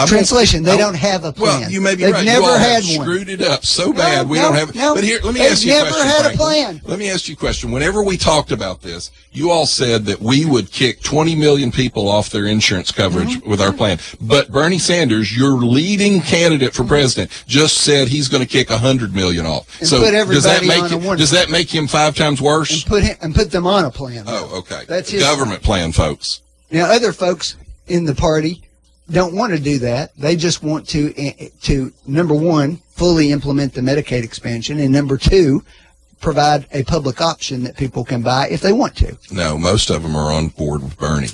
Translation, they don't have a plan. Well, you may be They've right. never you all had have one. screwed it up so bad we No, don't have. no, But here, let me they've ask you a never question. had a Franklin. plan. Let me ask you a question. Whenever we talked about this, you all said that we would kick 20 million people off their insurance coverage with our plan. But Bernie Sanders, your leading candidate for president, just said he's going to kick 100 million off. And So put does that everybody make on a one does that make him 5 times worse? And put them on a plan. Oh, okay. That's his government plan, folks. Now, other folks in the party don't want to do that. They just want to number one, fully implement the Medicaid expansion, and number two, provide a public option that people can buy if they want to. No, most of them are on board with Bernie.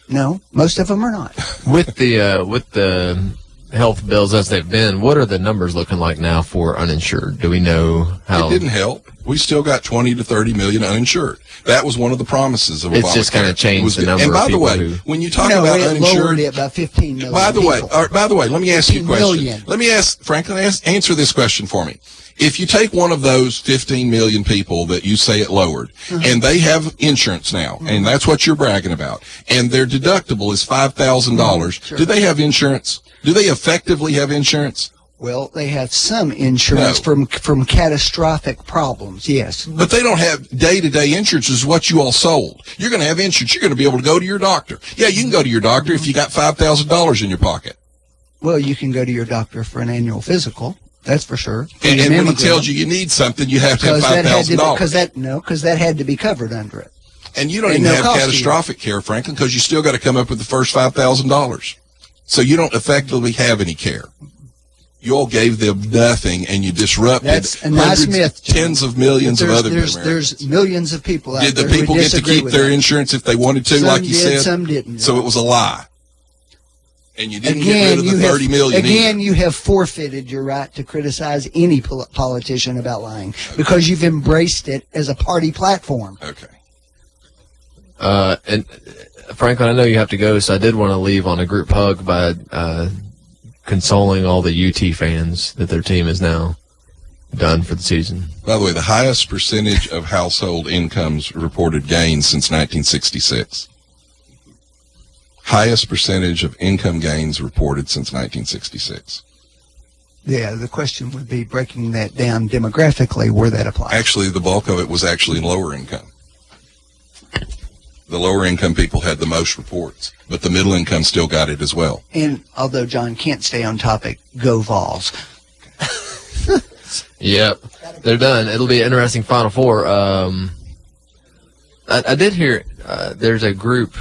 No, most of them are not. With the health bills as they've been, what are the numbers looking like now for uninsured? Do we know how? It didn't help. We still got 20 to 30 million uninsured. That was one of the promises of Obamacare. It's just kind of changed the number and by of people the way, when you talk No, about it uninsured, lowered it by 15 million. by the way, let me ask you a 15 question. million. Let me ask Franklin. Answer this question for me. If you take one of those 15 million people that you say it lowered, and they have insurance now, and that's what you're bragging about, and their deductible is $5,000, Sure. do they have insurance? Do they effectively have insurance? Well, they have some insurance from catastrophic problems, yes. But they don't have day-to-day insurance is what you all sold. You're going to have insurance. You're going to be able to go to your doctor. Yeah, you can go to your doctor if you got $5,000 in your pocket. Well, you can go to your doctor for an annual physical. That's for sure. And when he tells you need something, you have to have $5,000. Because that had to be covered under it. And you don't even have catastrophic care, Franklin, because you still got to come up with the first $5,000. So you don't effectively have any care. You all gave them nothing, and you disrupted That's a nice myth, John. tens of millions of other There's Americans. millions of people out Did there the people who get to disagree keep with their that. insurance if they wanted to, Some like you did, said? some didn't. So it was a lie. And you didn't get rid of the 30 million either. You have forfeited your right to criticize any politician about lying because you've embraced it as a party platform. Okay. And Franklin, I know you have to go, so I did want to leave on a group hug by consoling all the UT fans that their team is now done for the season. By the way, the highest percentage of household incomes reported gains since 1966. Highest percentage of income gains reported since 1966. Yeah, the question would be breaking that down demographically where that applies. Actually, the bulk of it was actually in lower income. The lower income people had the most reports, but the middle income still got it as well. And although John can't stay on topic, go Vols. Yep, they're done. It'll be an interesting Final Four. I did hear there's a group,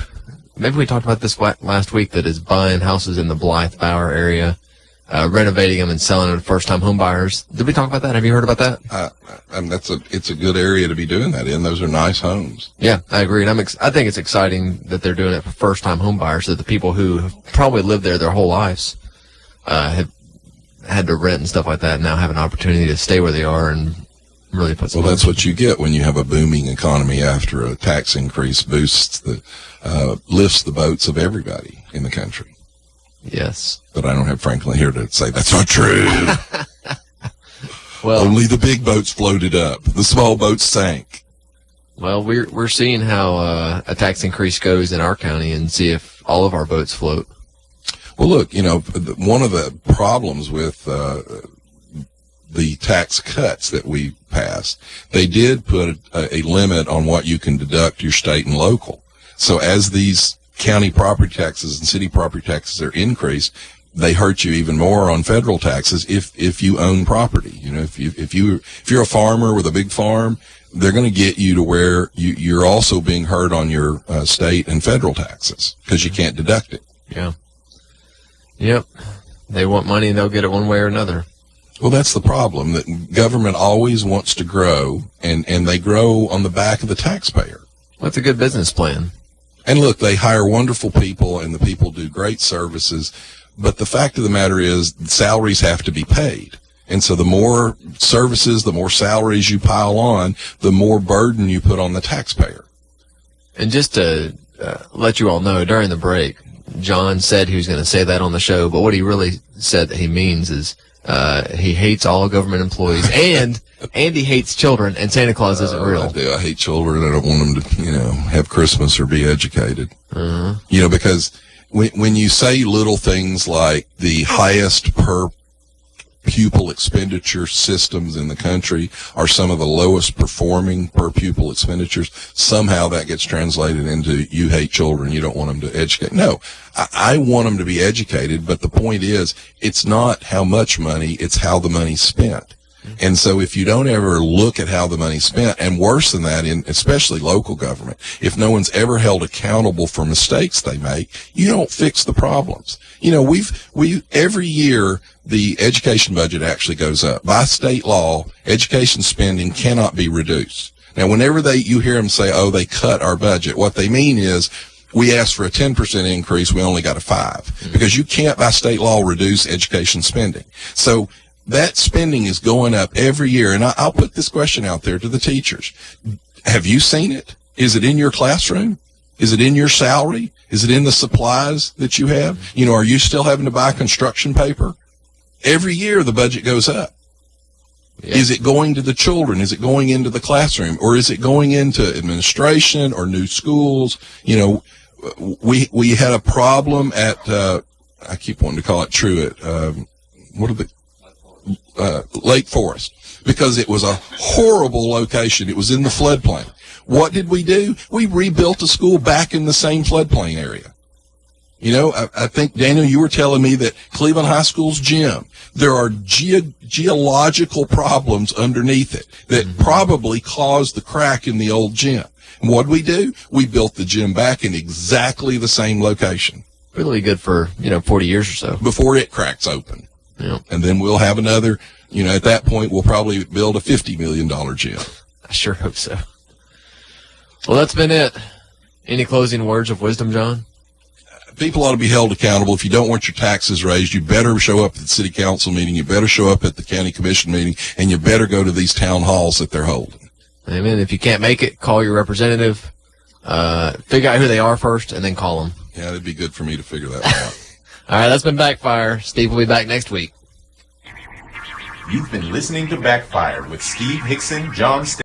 maybe we talked about this last week, that is buying houses in the Blythe Bower area, renovating them and selling them to first-time home buyers. Did we talk about that? Have you heard about that? It's a good area to be doing that in. Those are nice homes. Yeah, I agree. And I think it's exciting that they're doing it for first-time home buyers, so that the people who have probably lived there their whole lives have had to rent and stuff like that now have an opportunity to stay where they are and really put some. Well, that's what you get when you have a booming economy after a tax increase lifts the boats of everybody in the country. Yes. But I don't have Franklin here to say that's not true. Well, only the big boats floated up. The small boats sank. Well, we're seeing how a tax increase goes in our county and see if all of our boats float. Well, look, one of the problems with the tax cuts that we passed, they did put a limit on what you can deduct your state and local. So as these county property taxes and city property taxes are increased, they hurt you even more on federal taxes if you own property. If you're a farmer with a big farm, they're going to get you to where you're also being hurt on your state and federal taxes because you can't deduct it. Yeah. Yep. They want money and they'll get it one way or another. Well, that's the problem, that government always wants to grow, and they grow on the back of the taxpayer. Well, that's a good business plan. And look, they hire wonderful people, and the people do great services, but the fact of the matter is salaries have to be paid. And so the more services, the more salaries you pile on, the more burden you put on the taxpayer. And just to let you all know, during the break, John said he was going to say that on the show, but what he really said that he means is he hates all government employees, and he hates children, and Santa Claus isn't real. I do. I hate children. I don't want them to, have Christmas or be educated. Because when you say little things like the highest per pupil expenditure systems in the country are some of the lowest performing per pupil expenditures, somehow that gets translated into you hate children, you don't want them to educate. No, I want them to be educated, but the point is it's not how much money, it's how the money's spent. And so if you don't ever look at how the money's spent, and worse than that, in especially local government, if no one's ever held accountable for mistakes they make, you don't fix the problems. You know, we every year the education budget actually goes up. By state law, education spending cannot be reduced. Now, whenever you hear them say, oh, they cut our budget, what they mean is we asked for a 10% increase, we only got a 5%. Because you can't, by state law, reduce education spending. So that spending is going up every year. And I'll put this question out there to the teachers. Have you seen it? Is it in your classroom? Is it in your salary? Is it in the supplies that you have? You know, are you still having to buy construction paper? Every year the budget goes up. Yeah. Is it going to the children? Is it going into the classroom? Or is it going into administration or new schools? You know, we had a problem at, I keep wanting to call it Truett, Lake Forest, because it was a horrible location. It was in the floodplain. What did we do? We rebuilt the school back in the same floodplain area. You know, I think, Daniel, you were telling me that Cleveland High School's gym, there are geological problems underneath it that probably caused the crack in the old gym. And what did we do? We built the gym back in exactly the same location. Really good for, 40 years or so. Before it cracks open. Yeah. And then we'll have another, at that point, we'll probably build a $50 million gym. I sure hope so. Well, that's been it. Any closing words of wisdom, John? People ought to be held accountable. If you don't want your taxes raised, you better show up at the city council meeting, you better show up at the county commission meeting, and you better go to these town halls that they're holding. Amen. If you can't make it, call your representative. Figure out who they are first, and then call them. Yeah, that'd be good for me to figure that out. All right, that's been Backfire. Steve will be back next week. You've been listening to Backfire with Steve Hickson, John